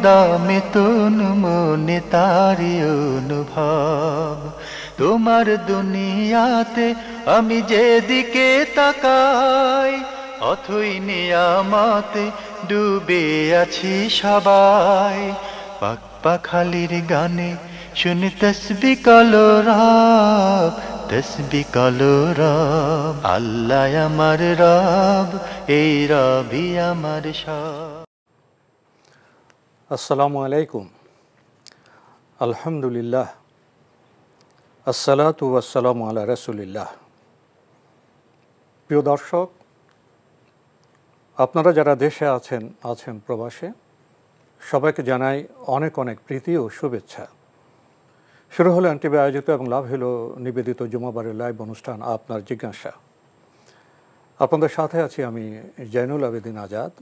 দামে তুন মনে তারি অনুভব, তোমার দুনিয়াতে আমি যেদিকে তাকাই, অথই নিয়ামতে ডুবে আছি সবাই। পাক পাখালির গানে শুনি তসবিহ কলরব, তসবিহ কলরব। আল্লাহ আমার রব, এই রবই আমার সব। আসসালামু আলাইকুম। আলহামদুলিল্লাহ, আসসালাতু ওয়াসসালামু আলা রাসূলিল্লাহ। প্রিয় দর্শক, আপনারা যারা দেশে আছেন প্রবাসে, সবাইকে জানাই অনেক অনেক প্রীতি ও শুভেচ্ছা। শুরু হলো এনটিভি আয়োজিত এবং লাভ হলো নিবেদিত জুমাবারের লাইভ অনুষ্ঠান আপনার জিজ্ঞাসা। আপনাদের সাথে আছি আমি জয়নুল আবেদিন আজাদ।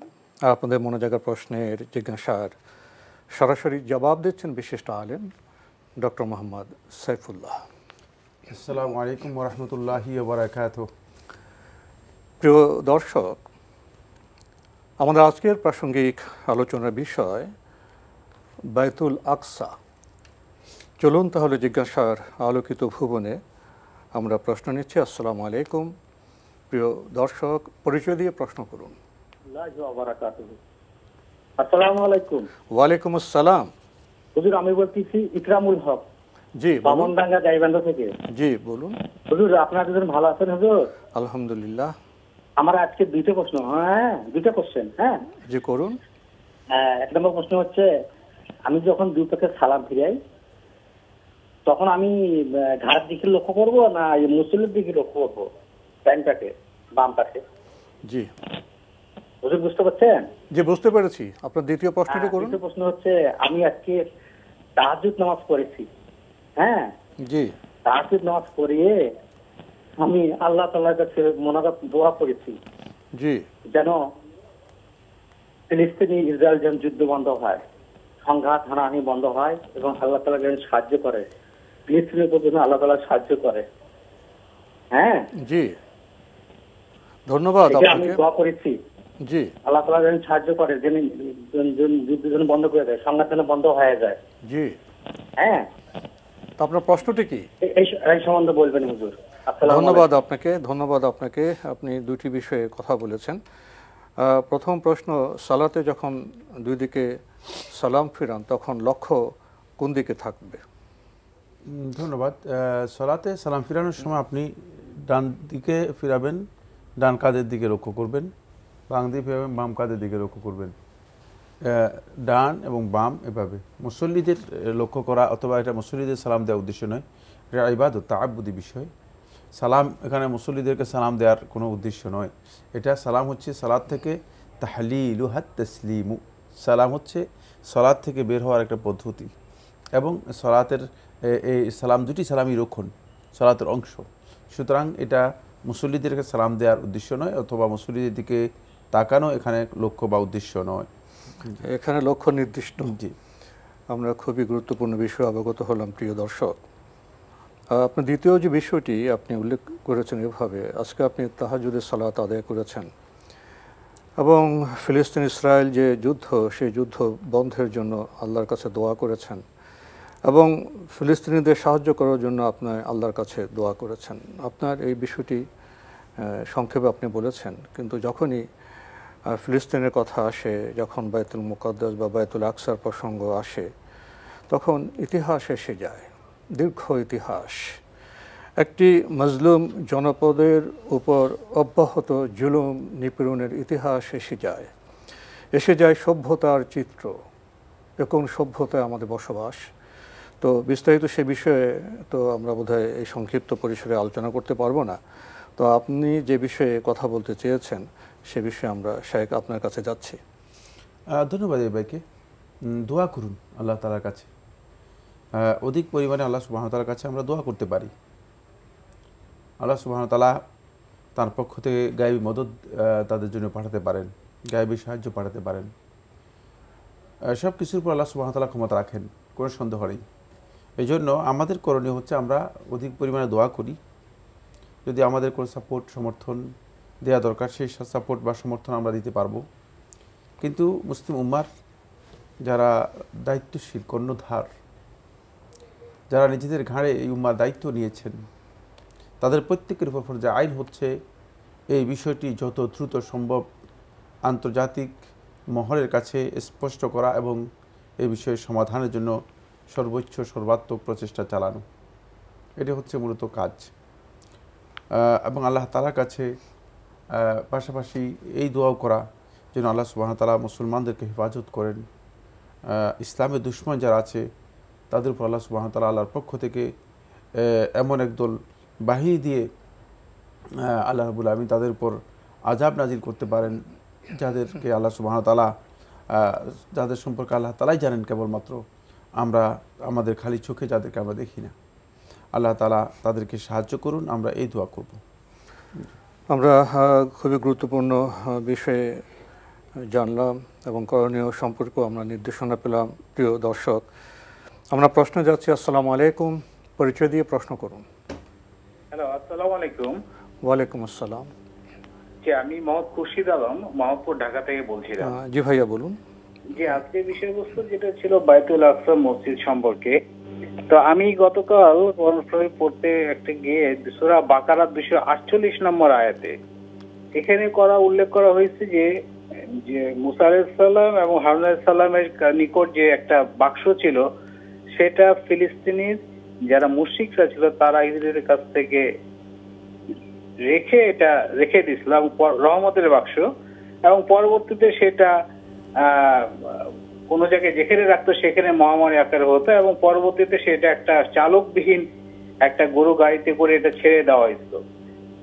আর আপনাদের মনে জাগা প্রশ্নের জিজ্ঞাসার সরাসরি জবাব দিচ্ছেন বিশিষ্ট আলেম ডক্টর মোহাম্মদ সাইফুল্লাহ। আসসালামু আলাইকুম ওয়া রাহমাতুল্লাহি ওয়া বারাকাতুহু। প্রিয় দর্শক, আমাদের আজকের প্রাসঙ্গিক আলোচনার বিষয় বাইতুল আকসা। চলুন তাহলে জিজ্ঞাসার আলোকিত ভুবনে আমরা প্রশ্ন নিচ্ছি। আসসালামু আলাইকুম। প্রিয় দর্শক, পরিচয় দিয়ে প্রশ্ন করুন। আসসালামু আলাইকুম। ওয়ালাইকুম আসসালাম। হুজুর, আমি বলতেছি ইকরামুল হক। জি বলুন। বামনডাঙ্গা গাইবান্ধা থেকে। জি বলুন। হুজুর, আপনারা দুজন ভালো আছেন হুজুর? আলহামদুলিল্লাহ। আমার আজকে দুইটা প্রশ্ন। দুইটা কোশ্চেন। জি করুন। এক নম্বর প্রশ্ন হচ্ছে, আমি যখন দুই পক্ষে সালাম ফিরাই তখন আমি ঘাড়ের দিকে লক্ষ্য করব না মুসল্লির দিকে লক্ষ্য করবো? ডান পাশে, বাম পাশে? জি হুজুর বুঝতে পারছেন? জি বুঝতে পেরেছি। আপনার দ্বিতীয় প্রশ্নটি করুন। দ্বিতীয় প্রশ্ন হচ্ছে, আমি আজকে তাহাজ্জুদ নামাজ পড়েছি। জি। তাহাজ্জুদ নামাজ পড়িয়ে আমি আল্লাহ তাআলার কাছে মোনাজাত দোয়া করেছি জি যেন ফিলিস্তিনি ইসরায়েল যেন যুদ্ধ বন্ধ হয়, সংঘাত হানাহানি বন্ধ হয় এবং আল্লাহ তাআলা যেন সাহায্য করে, ফিলিস্তিনের উপর যেন আল্লাহ তাআলা সাহায্য করে। জি ধন্যবাদ আমি আপনাকে। দোয়া করেছি জি আল্লাহ তাআলা যেন সাহায্য করে, যেন যুদ্ধ যেন বন্ধ করে দেয়, সংঘাত যেন বন্ধ হয়ে যায়। জি আপনার প্রশ্নটি কি এই সম্বন্ধে বলবেন হুজুর। ধন্যবাদ আপনাকে। আপনি দুটি বিষয়ে কথা বলেছেন। প্রথম প্রশ্ন, সালাতে যখন দুই দিকে সালাম ফিরান তখন লক্ষ্য কোন দিকে থাকবে? ধন্যবাদ। সালাতে সালাম ফিরানোর সময় আপনি ডান দিকে ফিরাবেন, ডান কাঁধের দিকে লক্ষ্য করবেন। বাম দিকে ফিরাবেন, বাম কাঁধের দিকে লক্ষ্য করবেন। ডান এবং বাম এভাবে মুসল্লিদের লক্ষ্য করা অথবা এটা মুসল্লিদের সালাম দেওয়ার উদ্দেশ্য নয়, এটা ইবাদত তাআব্বুদি বিষয়। সালাম এখানে মুসল্লিদেরকে সালাম দেওয়ার কোনো উদ্দেশ্য নয়। এটা সালাম হচ্ছে সালাত থেকে তাহলিলু হাত তাসলিমু। সালাম হচ্ছে সালাত থেকে বের হওয়ার একটা পদ্ধতি এবং সালাতের এই সালাম দুটি সালামই রক্ষণ, সালাতের অংশ। সুতরাং এটা মুসল্লিদেরকে সালাম দেওয়ার উদ্দেশ্য নয় অথবা মুসল্লিদের দিকে তাকানো এখানে লক্ষ্য বা উদ্দেশ্য নয়। এখানে লক্ষ্য নির্দিষ্ট। জি, আমরা খুবই গুরুত্বপূর্ণ বিষয় অবগত হলাম প্রিয় দর্শক। আপনার দ্বিতীয় যে বিষয়টি আপনি উল্লেখ করেছেন এভাবে, আজকে আপনি তাহাজ্জুদের সালাত আদায় করেছেন এবং ফিলিস্তিন ইসরায়েল যে যুদ্ধ, সেই যুদ্ধ বন্ধের জন্য আল্লাহর কাছে দোয়া করেছেন এবং ফিলিস্তিনিদের সাহায্য করার জন্য আপনি আল্লাহর কাছে দোয়া করেছেন। আপনার এই বিষয়টি সংক্ষেপে আপনি বলেছেন, কিন্তু যখনই ফিলিস্তিনের কথা আসে, যখন বাইতুল মুকাদ্দাস বা বাইতুল আকসার প্রসঙ্গ আসে, তখন ইতিহাস এসে যায়, দীর্ঘ ইতিহাস। একটি মজলুম জনপদের উপর অব্যাহত জুলুম নিপীড়নের ইতিহাস এসে যায় সভ্যতার চিত্র। কোন সভ্যতায় আমাদের বসবাস। তো বিস্তারিত সে বিষয়ে তো আমরা বোধহয় এই সংক্ষিপ্ত পরিসরে আলোচনা করতে পারবো না। তো আপনি যে বিষয়ে কথা বলতে চেয়েছেন সে বিষয়ে আমরা শায়েখ আপনার কাছে যাচ্ছি। ধন্যবাদ এই ভাইকে। দোয়া করুন আল্লাহ তাআলার কাছে, অধিক পরিমাণে আল্লাহ সুবহানাহু ওয়া তাআলার কাছে আমরা দোয়া করতে পারি। আল্লাহ সুবহানাহু ওয়া তাআলা তার পক্ষ থেকে গায়েবী মদদ তাদের জন্য পাঠাতে পারেন, গায়েবী সাহায্য পাঠাতে পারেন। সব কিছুর উপর আল্লাহ সুবহানাহু ওয়া তাআলা ক্ষমতা রাখেন, কোনো সন্দেহ নেই। এই জন্য আমাদের করণীয় হচ্ছে আমরা অধিক পরিমাণে দোয়া করি। যদি আমাদের কোনো সাপোর্ট সমর্থন দেওয়া দরকার সেই সাপোর্ট বা সমর্থন আমরা দিতে পারবো। কিন্তু মুসলিম উম্মার যারা দায়িত্বশীল কর্ণধার, যারা নিজেদের ঘাড়ে এই উম্মার দায়িত্ব নিয়েছেন, তাদের প্রত্যেকের উপর ফরজে আইন হচ্ছে এই বিষয়টি যত দ্রুত সম্ভব আন্তর্জাতিক মহলের কাছে স্পষ্ট করা এবং এই বিষয়ের সমাধানের জন্য সর্বোচ্চ সর্বাত্মক প্রচেষ্টা চালানো। এটি হচ্ছে মূলত কাজ। এবং আল্লাহ তাআলার কাছে পাশাপাশি এই দোয়াও করা যেন আল্লাহ সুবহানাহু ওয়া তাআলা মুসলমানদেরকে হেফাজত করেন, ইসলামের দুশমন যারা আছে তাদের উপর আল্লাহ সুবহানাহু ওয়া তাআলা আল্লাহর পক্ষ থেকে এমন একদল বাহিনী দিয়ে আল্লাহ রাব্বুল আলামিন তাদের উপর আযাব নাজিল করতে পারেন, যাদেরকে আল্লাহ সুবহানাহু ওয়া তাআলা যাদের সম্পর্কে আল্লাহ তাআলাই জানেন কেবলমাত্র, আমরা আমাদের খালি চোখে যাদেরকে আমরা দেখি না। আল্লাহ তাআলা তাদেরকে সাহায্য করুন, আমরা এই দোয়া করব। আমরা খুবই গুরুত্বপূর্ণ বিষয়ে জানলাম এবং করণীয় সম্পর্কে আমরা নির্দেশনা পেলাম। প্রিয় দর্শক, আমরা প্রশ্নে যাচ্ছি। আসসালামু আলাইকুম, পরিচয় দিয়ে প্রশ্ন করুন। হ্যালো, আসসালামু আলাইকুম। ওয়ালাইকুম আসসালাম। জি, আমি মোহাম্মদ খুরশিদ আলম, মোহাম্মদপুর, ঢাকা থেকে বলছিলাম। জি ভাইয়া বলুন। জি, আজকের বিষয়বস্তু যেটা ছিল বাইতুল আকসা মসজিদ সম্পর্কে। তো আমি গতকাল পড়তে একটা গিয়ে সূরা বাকারা 248 নম্বর আয়াতে এখানে উল্লেখ করা হয়েছে যে মুসা আলাইহিস সালাম এবং হারুন আলাইহিস সালামের নিকট যে একটা বাক্স ছিল, সেটা ফিলিস্তিনির যারা মুশরিকরা ছিল তারা ইসরায়েলের কাছ থেকে রেখে দিয়েছিল রহমতের বাক্স, এবং পরবর্তীতে সেটা কোনো জায়গায় যেখানে রাখতো সেখানে মহামারী আকারে হতো, এবং পরবর্তীতে সেটা একটা চালকবিহীন একটা গরু গাড়িতে করে এটা ছেড়ে দেওয়া হয়েছিল।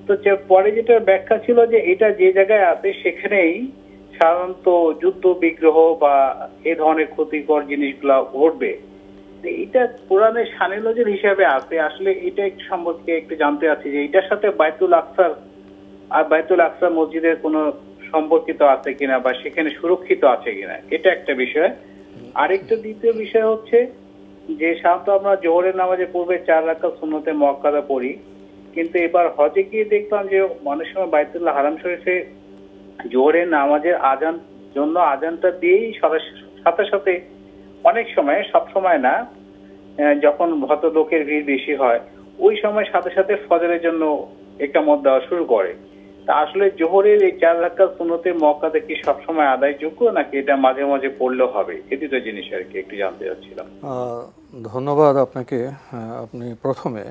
তো পরে যেটা ব্যাখ্যা ছিল যে এটা যে জায়গায় আছে সেখানেই সাধারণত যুদ্ধ বিগ্রহ বা এ ধরনের ক্ষতিকর জিনিসগুলা ঘটবে। এটা কোরআনের শানে নজর হিসাবে আছে। আসলে এটা একটু সম্পর্কে একটু জানতে চাচ্ছি যে এটার সাথে বাইতুল আকসা মসজিদের কোনো সম্পর্কিত আছে কিনা বা সেখানে সুরক্ষিত আছে কিনা, এটা একটা বিষয়। আরেকটা দ্বিতীয় বিষয় হচ্ছে যে সাধারণত আমরা জোহরের নামাজে পূর্বে 4 রাকাত সুন্নতে মুআক্কাদা পড়ি, কিন্তু এবার হজে গিয়ে দেখলাম যে অনেক সময় বাইতুল্লাহ হারাম শরীফে জোহরের নামাজের আজানটা দিয়েই সাথে সাথে অনেক সময়, সব সময় না, যখন ভদ্র লোকের ভিড় বেশি হয় ওই সময় সাথে সাথে ফজরের জন্য ইকামত দেওয়া শুরু করে। তা আসলে জোহরের এই 4 রাকাত সুন্নতে মুআক্কাদা কি সবসময় আদায়যোগ্য নাকি এটা মাঝে মাঝে পড়লেও হবে? এই দুটো জিনিস আর কি একটু জানতে চাচ্ছিলাম। ধন্যবাদ আপনাকে। আপনি প্রথমে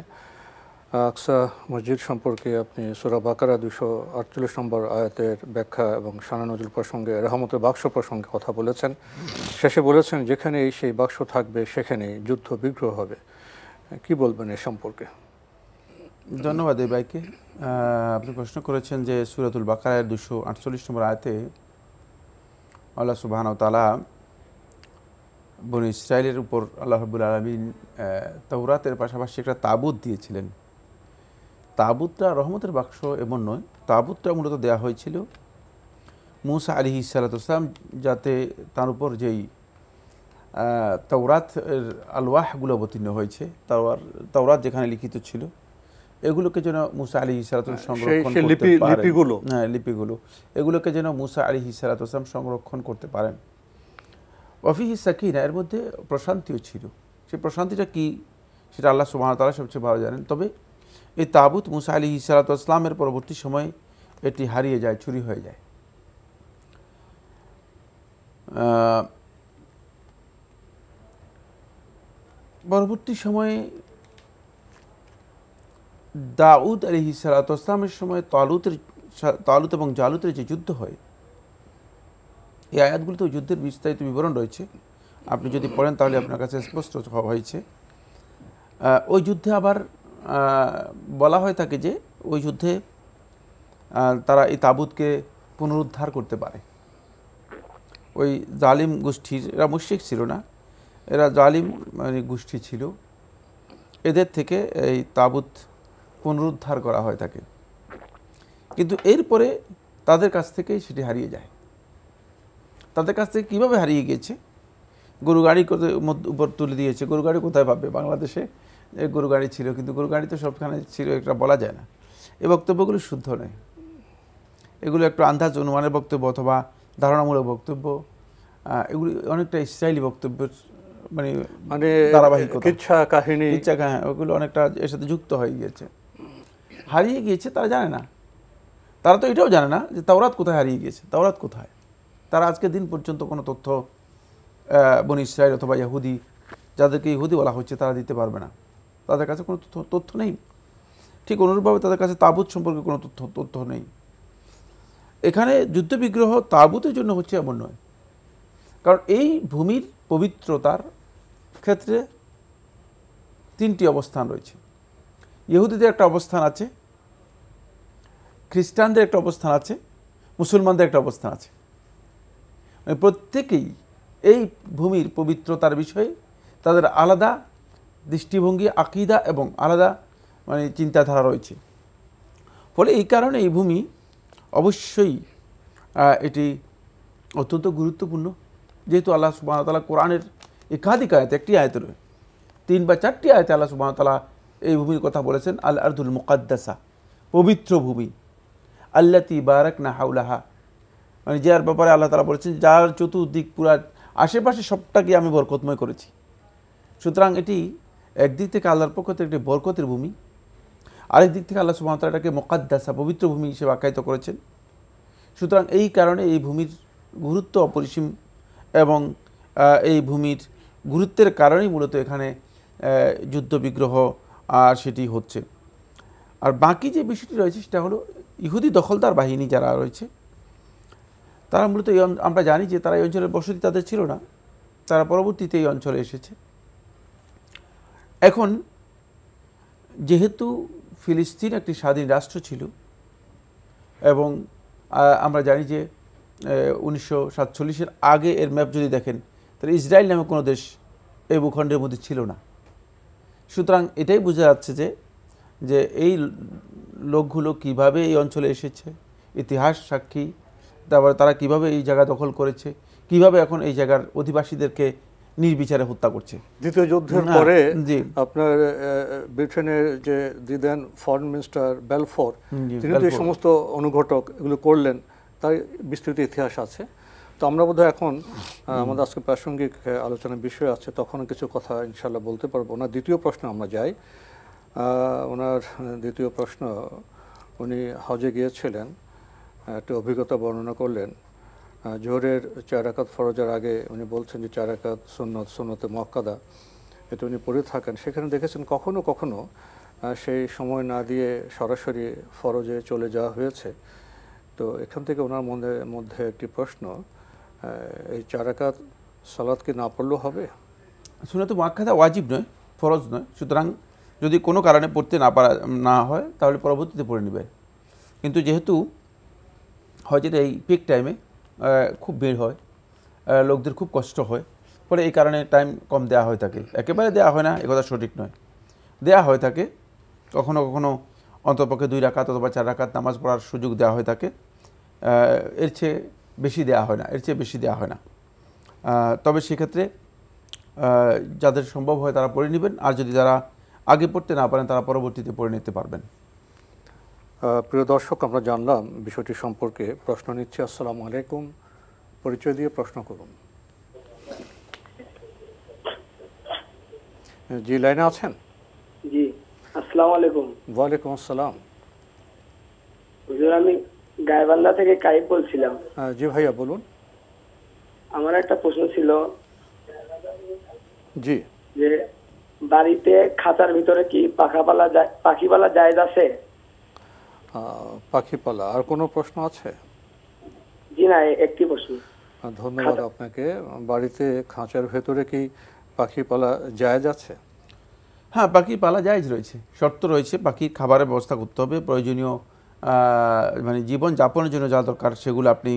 আকসা মসজিদ সম্পর্কে আপনি সূরা বাকারা 248 নম্বর আয়াতের ব্যাখ্যা এবং শানে নজুল প্রসঙ্গে, রহমতের বাক্স প্রসঙ্গে কথা বলেছেন। শেষে বলেছেন যেখানে সেই বাক্স থাকবে সেখানে যুদ্ধ বিগ্রহ হবে। কি বলবেন এ সম্পর্কে? ধন্যবাদ এই ভাইকে। আপনি প্রশ্ন করেছেন যে সূরাতুল বাকারার 248 নম্বর আয়াতে আল্লাহ সুবহানাহু ওয়া তাআলা বনী ইসরাইলের উপর আল্লাহ রাব্বুল আলামিন তাওরাতের পাশাপাশি একটা তাবুত দিয়েছিলেন। তাবুতটা রহমতের বাক্স এমন নয়, তাবুতটা মূলত দেওয়া হয়েছিল মুসা আলাইহিস সালাম, যাতে তার উপর যেই তাওরাতের আলওয়াহগুলো অবতীর্ণ হয়েছে, তাওরাত যেখানে লিখিত ছিল এগুলোকে যেন মুসা আলাইহিস সালাম সংরক্ষণ করতে পারেন। লিপিগুলো এগুলোকে যেন মুসা আলাইহিস সালাম সংরক্ষণ করতে পারেন। ওয়াফিহি সাকিনা, এর মধ্যে প্রশান্তিও ছিল। সেই প্রশান্তিটা কি সেটা আল্লাহ সুবহানাহু ওয়া তাআলা সবচেয়ে ভালো জানেন। তবে এই তাবুত মুসা আলাইহিস সালামের পরবর্তী সময়ে এটি হারিয়ে যায়, চুরি হয়ে যায়। পরবর্তী সময়ে দাউদ আলাইহিস সালামের সময় তালুত এবং জালুতের যে যুদ্ধ হয়, এই আয়াতগুলোতে যুদ্ধের বিস্তারিত বিবরণ রয়েছে। আপনি যদি পড়েন তাহলে আপনার কাছে স্পষ্ট হয়েছে। ওই যুদ্ধে আবার বলা হয়ে থাকে যে ওই যুদ্ধে তারা এই তাবুতকে পুনরুদ্ধার করতে পারে। ওই জালিম গোষ্ঠীর, এরা মুশরিক ছিল না, এরা জালিম গোষ্ঠী ছিল, এদের থেকে এই তাবুত পুনরুদ্ধার করা হয়ে থাকে। কিন্তু এরপরে তাদের কাছ থেকেই সেটি হারিয়ে যায়। তাদের কাছ থেকে কীভাবে হারিয়ে গিয়েছে? গরু গাড়ি উপর তুলে দিয়েছে। গরু গাড়ি কোথায় পাবে? বাংলাদেশে গরু গাড়ি ছিল, কিন্তু গরু গাড়ি তো সবখানে ছিল, এটা বলা যায় না। এই বক্তব্যগুলো শুদ্ধ নয়, এগুলো একটু আন্দাজ অনুমানের বক্তব্য অথবা ধারণামূলক বক্তব্য। এগুলি অনেকটা ইসরায়েলি বক্তব্যের মানে মানে ধারাবাহিকতা, কিচ্ছা কাহিনী, হ্যাঁ, ওগুলো অনেকটা এর সাথে যুক্ত হয়ে গিয়েছে। হারিয়ে গিয়েছে তারা জানে না, তারা তো এটাও জানে না যে তাওরাত কোথায় হারিয়ে গিয়েছে, তাওরাত কোথায়। তারা আজকের দিন পর্যন্ত কোনো তথ্য বনি ইসরায়েল অথবা ইহুদি, যাদেরকে ইহুদি বলা হচ্ছে, তারা দিতে পারবে না, তাদের কাছে কোনো তথ্য নেই। ঠিক অনুরূপভাবে তাদের কাছে তাবুত সম্পর্কে কোনো তথ্য নেই। এখানে যুদ্ধবিগ্রহ তাবুতের জন্য হচ্ছে এমন নয়, কারণ এই ভূমির পবিত্রতার ক্ষেত্রে তিনটি অবস্থান রয়েছে। ইহুদিদের একটা অবস্থান আছে, খ্রিস্টানদের একটা অবস্থান আছে, মুসলমানদের একটা অবস্থান আছে। প্রত্যেকেই এই ভূমির পবিত্রতার বিষয়ে তাদের আলাদা দৃষ্টিভঙ্গি, আকীদা এবং আলাদা মানে চিন্তাধারা রয়েছে। ফলে এই কারণে এই ভূমি অবশ্যই এটি অত্যন্ত গুরুত্বপূর্ণ। যেহেতু আল্লাহ সুবহানাহু ওয়া তাআলা কোরআনের একাধিক আয়াতে, একটি আয়াতে নয়, 3 বা 4টি আয়াতে আল্লাহ সুবহানাহু ওয়া তাআলা এই ভূমির কথা বলেছেন, আল আরদুল মুকাদ্দাসা, পবিত্র ভূমি, আল্লাতী বারাকনা হাওলাহা, মানে যার ব্যাপারে আল্লাহ তাআলা বলেছেন যার চতুর্দিক পুরা আশেপাশে সবটাকে আমি বরকতময় করেছি। সুতরাং এটি একদিক থেকে আল্লাহর পক্ষ থেকে একটি বরকতের ভূমি, আরেক দিক থেকে আল্লাহ সুবহানাহু ওয়া তাআলা এটাকে মুকাদ্দাসা, পবিত্র ভূমি হিসেবে আখ্যায়িত করেছেন। সুতরাং এই কারণে এই ভূমির গুরুত্ব অপরিসীম, এবং এই ভূমির গুরুত্বের কারণেই মূলত এখানে যুদ্ধবিগ্রহ আর সেটি হচ্ছে। আর বাকি যে বিষয়টি রয়েছে সেটা হলো ইহুদি দখলদার বাহিনী যারা রয়েছে, তারা মূলত আমরা জানি যে তারা এই অঞ্চলের বসতি তাদের ছিল না, তারা পরবর্তীতে এই অঞ্চলে এসেছে। এখন যেহেতু ফিলিস্তিন একটি স্বাধীন রাষ্ট্র ছিল, এবং আমরা জানি যে 1947-এর আগে এর ম্যাপ যদি দেখেন তাহলে ইসরায়েল নামে কোনো দেশ এই ভূখণ্ডের মধ্যে ছিল না। সুতরাং এটাই বোঝা যাচ্ছে যে এই লোকগুলো কিভাবে এই অঞ্চলে এসেছে, ইতিহাস সাক্ষী, তারপরে তারা কিভাবে এই জায়গা দখল করেছে, কিভাবে এখন এই জায়গার অধিবাসীদেরকে নির্বিচারে হত্যা করছে। দ্বিতীয় যুদ্ধের পরে আপনার ব্রিটেনের যে দিদেন ফরেন মিনিস্টার বেলফোর, তিনি তো এই সমস্ত অনুঘটক এগুলো করলেন, তার বিস্তৃত ইতিহাস আছে। তো আমরা বোধহয় এখন আমাদের আজকে প্রাসঙ্গিক আলোচনার বিষয় আছে, তখন কিছু কথা ইনশাল্লাহ বলতে পারবো। ওনার দ্বিতীয় প্রশ্ন আমরা যাই। ওনার দ্বিতীয় প্রশ্ন, উনি হজে গিয়েছিলেন, একটা অভিজ্ঞতা বর্ণনা করলেন। জোহরের 4 রাকাত ফরজের আগে উনি বলছেন যে 4 রাকাত সুন্নতে মুআক্কাদা এটা উনি পড়ে থাকেন। সেখানে দেখেছেন কখনো কখনো সেই সময় না দিয়ে সরাসরি ফরজে চলে যাওয়া হয়েছে। তো এখান থেকে ওনার মধ্যে একটি প্রশ্ন, এই 4 রাকাত সালাত কি না পড়লেও হবে? সুন্নতে মুআক্কাদা ওয়াজিব নয়, ফরজ নয়। সুতরাং যদি কোনো কারণে পড়তে না হয় তাহলে পরবর্তীতে পড়ে নেবে। কিন্তু যেহেতু হজের এই পিক টাইমে খুব ভিড় হয়, লোকদের খুব কষ্ট হয়, ফলে এই কারণে টাইম কম দেওয়া হয়ে থাকে। একেবারে দেওয়া হয় না, একথা সঠিক নয়, দেওয়া হয়ে থাকে। কখনো কখনো অন্ততপক্ষে 2 রাকাত অথবা 4 রাকাত নামাজ পড়ার সুযোগ দেওয়া হয়ে থাকে। এর চেয়ে বেশি দেওয়া হয় না, এর চেয়ে বেশি দেওয়া হয় না। তবে সেক্ষেত্রে যাদের সম্ভব হয় তারা পড়ে নেবেন, আর যদি তারা আগে পড়তে না পারেন তারা পরবর্তীতে পড়ে নিতে পারবেন। প্রিয় দর্শক, আমরা জানলাম বিষয়টি সম্পর্কে। প্রশ্ন নিচ্ছি। আসসালামু আলাইকুম, পরিচয় দিয়ে প্রশ্ন করুন। জি, লাইনে আছেন? জি, আসসালামু আলাইকুম। ওয়ালাইকুম আসসালাম। হুজুর, আমি গাইবান্ধা থেকে কাইব বলছিলাম। জি ভাইয়া বলুন। আমার একটা প্রশ্ন ছিল, জি, যে বাড়িতে খাঁচার ভিতরে কি পাখিপালা জায়েজ আছে? পাখিপালা। আর কোনো প্রশ্ন আছে? জি না, একটি প্রশ্ন। ধন্যবাদ আপনাকে। বাড়িতে খাঁচার ভেতরে কি পাখি পালা জায়েজ আছে? হ্যাঁ, পাখি পালা জায়েজ রয়েছে, শর্ত রয়েছে। পাখির খাবারের ব্যবস্থা করতে হবে, প্রয়োজনীয় মানে জীবন যাপনের জন্য যা দরকার সেগুলো আপনি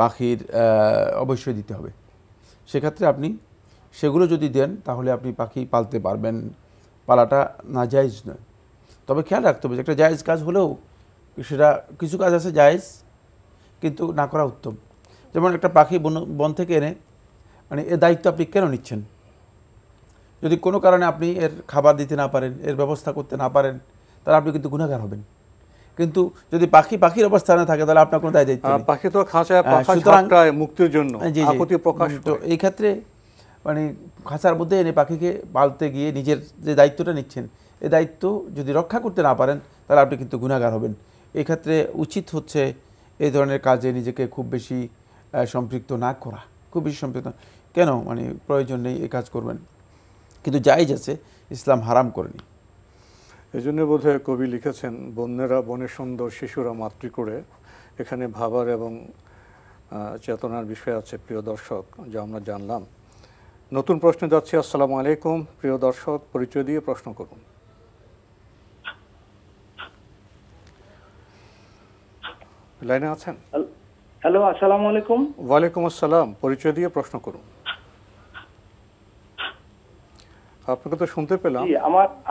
পাখির অবশ্যই দিতে হবে। সেক্ষেত্রে আপনি সেগুলো যদি দেন তাহলে আপনি পাখি পালতে পারবেন, পালাটা নাজায়েজ নয়। তবে খেয়াল রাখতে হবে যে একটা জায়েজ কাজ হলেও সেটা কিছু কাজ আছে জায়েজ কিন্তু না করা উত্তম। যেমন একটা পাখি বন থেকে এনে মানে এর দায়িত্ব আপনি কেন নিচ্ছেন? যদি কোনো কারণে আপনি এর খাবার দিতে না পারেন, এর ব্যবস্থা করতে না পারেন, তাহলে আপনি কিন্তু গুনাহগার হবেন। কিন্তু যদি পাখির অবস্থানে থাকে তাহলে আপনার কোনো দায়িত্ব নেই। পাখি তো খাঁচায় পাখা ঝাপটায় মুক্তির জন্য আপত্তি প্রকাশ তো এই ক্ষেত্রে মানে খাঁচার মধ্যে এনে পাখিকে পালতে গিয়ে নিজের যে দায়িত্বটা নিচ্ছেন এই দায়িত্ব যদি রক্ষা করতে না পারেন তাহলে আপনি কিন্তু গুনাহগার হবেন। এই ক্ষেত্রে উচিত হচ্ছে এই ধরনের কাজে নিজেকে খুব বেশি সম্পৃক্ত না করা, খুব বেশি সম্পৃক্ত কেন, মানে প্রয়োজন নেই এই কাজ করবেন, কিন্তু জায়েজ আছে, ইসলাম হারাম করেনি। এই জন্য বোধহয় কবি লিখেছেন, বন্যেরা বনে সুন্দর, শিশুরা মাতৃ করে। এখানে ভাবার এবং চেতনার বিষয় আছে প্রিয় দর্শক, যা আমরা জানলাম। নতুন প্রশ্নে যাচ্ছি। আসসালামু আলাইকুম প্রিয় দর্শক, পরিচয় দিয়ে প্রশ্ন করুন। লাইনে আছেন? হ্যালো, আসসালামু আলাইকুম। ওয়ালাইকুম আসসালাম, পরিচয় দিয়ে প্রশ্ন করুন। আপনাকে তো শুনতে পেলাম।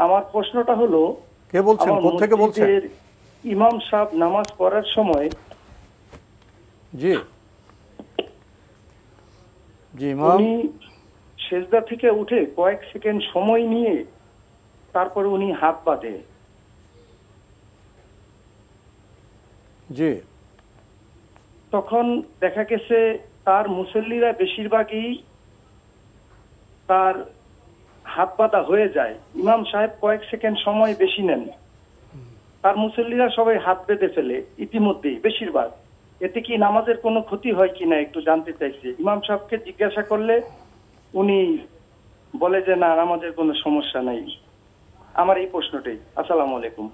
আমার প্রশ্নটা হলো, কে বলছেন, কোথা থেকে বলছেন? ইমাম সাহেব নামাজ পড়ার সময় জি জি ইমাম উনি সেজদা থেকে উঠে কয়েক সেকেন্ড সময় নিয়ে তারপরে উনি হাত বাঁধে। জি, তখন দেখা গেছে তার মুসল্লিরা বেশিরভাগই তার হাত বাঁধা হয়ে যায়। ইমাম সাহেব কয়েক সেকেন্ড সময় বেশি নেন, তার মুসল্লিরা সবাই হাত বেঁধে ফেলে ইতিমধ্যেই বেশিরভাগ। এতে কি নামাজের কোনো ক্ষতি হয় কিনা একটু জানতে চাইছি। ইমাম সাহেবকে জিজ্ঞাসা করলে উনি বলে যে না, নামাজের কোনো সমস্যা নাই। আমার এই প্রশ্নটাই। আসসালামু আলাইকুম।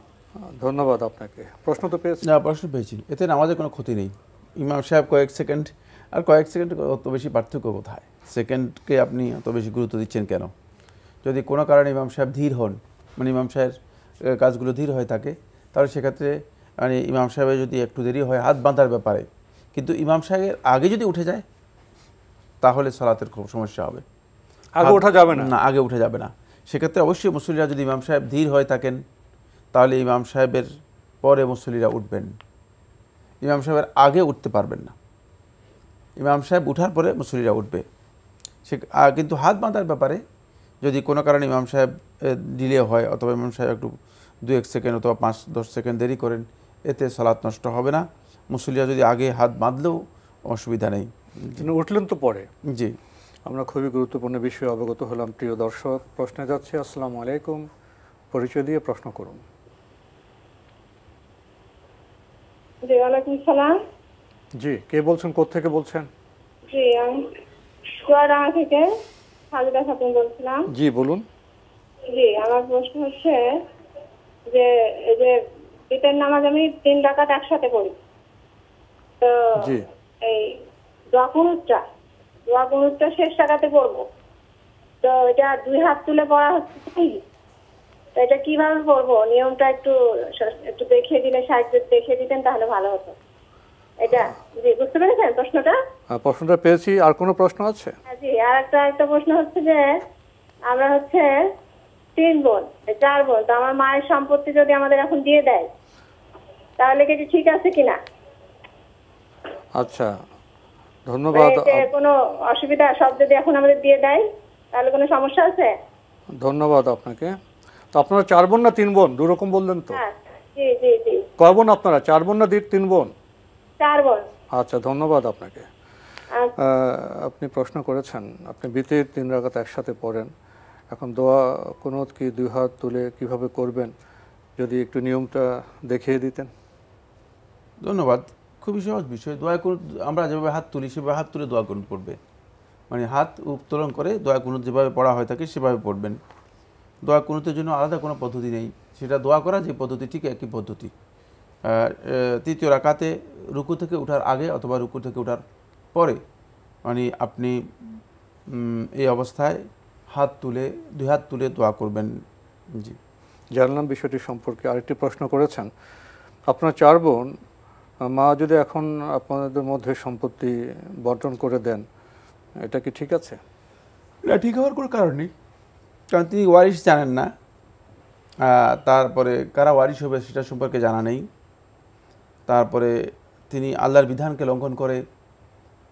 ধন্যবাদ আপনাকে। প্রশ্ন তো পেয়েছি? না, প্রশ্ন পেয়েছি। এতে নামাজের কোনো ক্ষতি নেই। ইমাম সাহেব কয়েক সেকেন্ড আর কয়েক সেকেন্ড অত বেশি পার্থক্য কোথায়? সেকেন্ডকে আপনি অত বেশি গুরুত্ব দিচ্ছেন কেন? যদি কোনো কারণে ইমাম সাহেব ধীর হন, মানে ইমাম সাহেবের কাজগুলো ধীর হয়ে থাকে, তাহলে সেক্ষেত্রে মানে ইমাম সাহেবের যদি একটু দেরি হয় হাত বাঁধার ব্যাপারে, কিন্তু ইমাম সাহেবের আগে যদি উঠে যায় তাহলে সালাতের খুব সমস্যা হবে। আগে ওঠা যাবে না? না, আগে উঠে যাবে না। সেক্ষেত্রে অবশ্যই মুসল্লিরা যদি ইমাম সাহেব ধীর হয়ে থাকেন তাহলে ইমাম সাহেবের পরে মুসল্লিরা উঠবেন, ইমাম সাহেবের আগে উঠতে পারবেন না। ইমাম সাহেব উঠার পরে মুসল্লিরা উঠবে। সে কিন্তু হাত বাঁধার ব্যাপারে যদি কোনো কারণে ইমাম সাহেব ডিলে হয় অথবা ইমাম সাহেব একটু 2-1 সেকেন্ড অথবা 5-10 সেকেন্ড দেরি করেন, এতে সালাত নষ্ট হবে না। মুসল্লিরা যদি আগে হাত বাঁধলেও অসুবিধা নেই। উঠলেন তো পরে। জি, আমরা খুবই গুরুত্বপূর্ণ বিষয়ে অবগত হলাম। প্রিয় দর্শক, প্রশ্নে যাচ্ছে। আসসালামু আলাইকুম, পরিচয় দিয়ে প্রশ্ন করুন। জি, ওয়ালাইকুম সালাম। জি, কে বলছেন, কোথা থেকে বলছেন? জি, আমি চুয়াডাঙ্গা থেকে সাজিদা খাতুন বলছিলাম। জি বলুন। জি, আমার প্রশ্ন হচ্ছে যে এই যে ঈদের নামাজ আমি 3 রাকাত একসাথে পড়ি, তো জি, এই দোয়া কুনুতটা শেষ রাকাতে পড়বো, তো এটা 2 হাত তুলে পড়া হচ্ছে কি, তো এটা কিভাবে পড়বো নিয়মটা একটু দেখিয়ে দিলে, সাহায্য দেখিয়ে দিতেন তাহলে ভালো হতো। এটা জি, বুঝতে পেরেছেন প্রশ্নটা? প্রশ্নটা পেয়েছি। আর কোনো প্রশ্ন আছে? জি, আর একটা প্রশ্ন হচ্ছে যে আমরা হচ্ছে 3 বোন 4 বোন, তো আমার মায়ের সম্পত্তি যদি আমাদের এখন দিয়ে দেয় তাহলে কি ঠিক আছে কিনা? আচ্ছা, ধন্যবাদ। কোনো অসুবিধা, সব যদি এখন আমাদের দিয়ে দেয় তাহলে কোনো সমস্যা আছে? ধন্যবাদ আপনাকে। তো আপনারা 4 বোন না 3 বোন? দুরকম বললেন তো। হ্যাঁ, জি জি জি। কয় বোন আপনারা? 4 বোন না 3 বোন? 4 বোন। আচ্ছা, ধন্যবাদ আপনাকে। আপনি প্রশ্ন করেছেন, আপনি বিতির 3 রাকাত একসাথে পড়েন। এখন দোয়া কুনুত কি 2 হাত তুলে কিভাবে করবেন, যদি একটু নিয়মটা দেখিয়ে দিতেন। ধন্যবাদ। খুবই সহজ বিষয়। দোয়া কুনুত আমরা যেভাবে হাত তুলি সেভাবে হাত তুলে দোয়া কুনুত পড়বে, মানে হাত উত্তোলন করে দোয়া কুনুত যেভাবে পড়া হয়ে থাকে সেভাবে পড়বেন। দোয়া কুনুতের জন্য আলাদা কোনো পদ্ধতি নেই, সেটা দোয়া করা যে পদ্ধতি ঠিক একই পদ্ধতি। 3য় রাকাতে রুকু থেকে ওঠার আগে অথবা রুকু থেকে ওঠার পরে মানে আপনি এই অবস্থায় দুই হাত তুলে দোয়া করবেন। জি, জানলাম বিষয়টি সম্পর্কে। আরেকটি প্রশ্ন করেছেন, আপনার 4 বোন, মা যদি এখন আপনাদের মধ্যে সম্পত্তি বন্টন করে দেন, এটা কি ঠিক আছে? এটা ঠিক হওয়ার কোনো কারণ নেই, কারণ তিনি ওয়ারিশ জানেন না, তারপরে কারা ওয়ারিশ হবে সেটা সম্পর্কে জানা নেই। তারপরে তিনি আল্লাহর বিধানকে লঙ্ঘন করে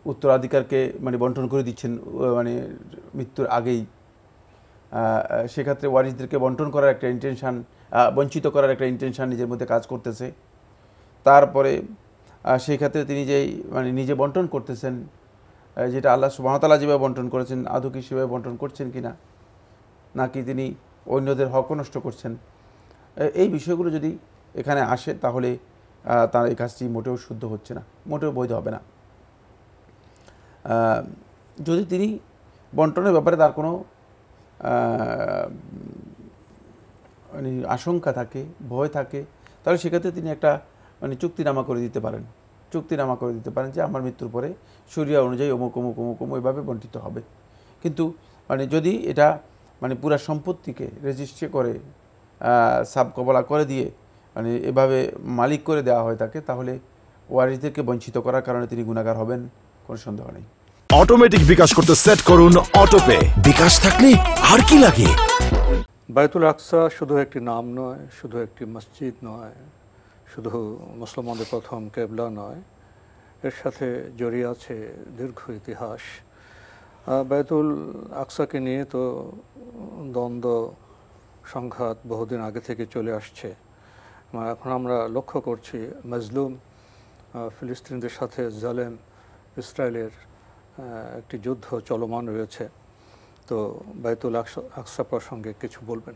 উত্তরাধিকারকে মানে বন্টন করে দিচ্ছেন মানে মৃত্যুর আগেই। সেক্ষেত্রে ওয়ারিশদেরকে বন্টন করার একটা ইন্টেনশান, বঞ্চিত করার একটা ইন্টেনশান নিজের মধ্যে কাজ করতেছে। তারপরে সেই ক্ষেত্রে তিনি যেই মানে নিজে বন্টন করতেছেন, যেটা আল্লাহ সুবহানাহু ওয়া তাআলা যেভাবে বন্টন করেছেন আদৌ কি সেভাবে বন্টন করছেন কিনা, নাকি তিনি অন্যদের হক নষ্ট করছেন, এই বিষয়গুলো যদি এখানে আসে তাহলে তার এই কাজটি মোটেও শুদ্ধ হচ্ছে না, মোটেও বৈধ হবে না। যদি তিনি বন্টনের ব্যাপারে তার কোনো মানে আশঙ্কা থাকে, ভয় থাকে, তাহলে সেক্ষেত্রে তিনি একটা মানে চুক্তিনামা করে দিতে পারেন, যে আমার মৃত্যুর পরে শরিয়া অনুযায়ী অমুক অমুক অমুক অমুক এভাবে বন্টিত হবে। কিন্তু মানে যদি এটা মানে পুরা সম্পত্তিকে রেজিস্ট্রি করে সাব কবলা করে দিয়ে মানে এভাবে মালিক করে দেওয়া হয় তাকে, তাহলে ওয়ারিসদেরকে বঞ্চিত করার কারণে তিনি গুনাহগার হবেন, কোনো সন্দেহ নেই। অটোমেটিক বিকাশ করতে সেট করুন অটোপে। বিকাশ থাকলে আর কি লাগে। বায়তুল আকসা শুধু একটি নাম নয়, শুধু একটি মসজিদ নয়, শুধু মুসলমানদের প্রথম কেবলা নয়, এর সাথে জড়িয়ে আছে দীর্ঘ ইতিহাস। বায়তুল আকসাকে নিয়ে তো দ্বন্দ্ব সংঘাত বহুদিন আগে থেকে চলে আসছে। এখন আমরা লক্ষ্য করছি মজলুম ফিলিস্তিনিদের সাথে জালেম ইসরায়েলের একটি যুদ্ধ চলমান রয়েছে। তো বায়তুল আকসা প্রসঙ্গে কিছু বলবেন?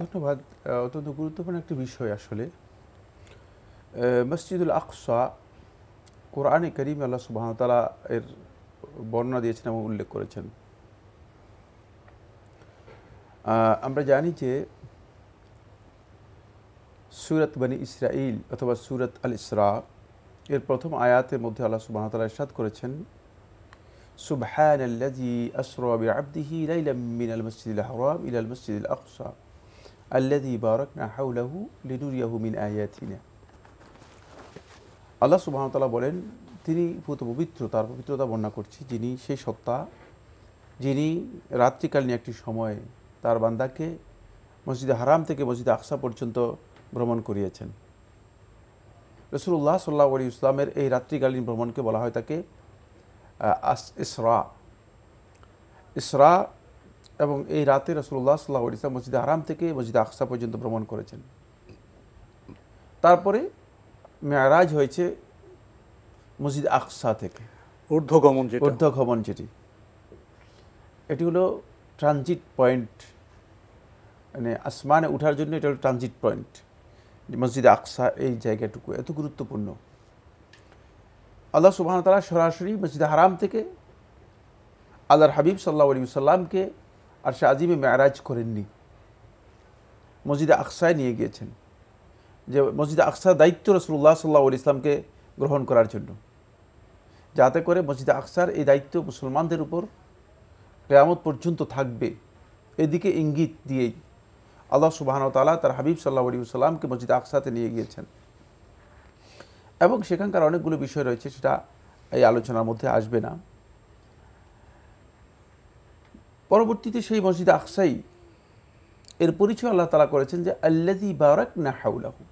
ধন্যবাদ। অত্যন্ত গুরুত্বপূর্ণ একটি বিষয় আসলে। মসজিদুল আকসা কোরআনে কারীমে আল্লাহ সুবহানাহু ওয়া তাআলা এর বর্ণনা দিয়েছেন এবং উল্লেখ করেছেন। আমরা জানি যে সূরাত বনী ইসরাঈল অথবা সূরাত আল ইসরা এর প্রথম আয়াতের মধ্যে আল্লাহ সুবহানাহু ওয়া তাআলা ইরশাদ করেছেন, সুবহানাল্লাযী আসরা বিআবদিহি লাইলাম মিনাল মাসজিদিল হারাম ইলাল মাসজিদিল আকসা আল্লাযী বারাকনা হাওলাহু লিনুরিয়াহু মিন আয়াতিনা। আল্লাহ সুবহানাহু ওয়া তাআলা বলেন, তিনি পবিত্র, তার পবিত্রতা বর্ণনা করছি, যিনি সেই সত্তা যিনি রাত্রিকালীন একটি সময়ে তার বান্দাকে মসজিদে হারাম থেকে মসজিদে আকসা পর্যন্ত ভ্রমণ করিয়েছেন। রাসূলুল্লাহ সাল্লাল্লাহু আলাইহি ওয়াসাল্লামের এই রাত্রিকালীন ভ্রমণকে বলা হয় তাকে ইসরা, এবং এই রাতে রাসূলুল্লাহ সাল্লাল্লাহু আলাইহি ওয়াসাল্লাম মসজিদে হারাম থেকে মসজিদে আকসা পর্যন্ত ভ্রমণ করেছেন। তারপরে মেরাজ হয়েছে মসজিদ আকসা থেকে ঊর্ধ্বগমন, যেটি এটি হলো ট্রানজিট পয়েন্ট, মানে আসমানে ওঠার জন্য এটা হলো ট্রানজিট পয়েন্ট। মসজিদ আকসা এই জায়গাটুকু এত গুরুত্বপূর্ণ। আল্লাহ সুবহানাহু ওয়া তাআলা সরাসরি মসজিদ হারাম থেকে আল্লাহর হাবিব সাল্লাল্লাহু আলাইহি ওয়াসাল্লামকে আরশে আজিমে মেরাজ করেননি, মসজিদে আকসায় নিয়ে গিয়েছেন, যে মসজিদে আকসার দায়িত্ব রাসূলুল্লাহ সাল্লাল্লাহু আলাইহি ওয়াসাল্লামকে গ্রহণ করার জন্য, যাতে করে মসজিদে আকসার এই দায়িত্ব মুসলমানদের উপর কিয়ামত পর্যন্ত থাকবে, এদিকে ইঙ্গিত দিয়েই আল্লাহ সুবহানাহু ওয়া তাআলা তার হাবিব সাল্লাল্লাহু আলাইহি ওয়াসাল্লামকে মসজিদে আকসাতে নিয়ে গিয়েছেন। এবং সেখানকার অনেকগুলো বিষয় রয়েছে, সেটা এই আলোচনার মধ্যে আসবে না। পরবর্তীতে সেই মসজিদে আকসাই এর পরিচয় আল্লাহ তাআলা করেছেন যে আল্লাযী বারাকনা হাওলাহু,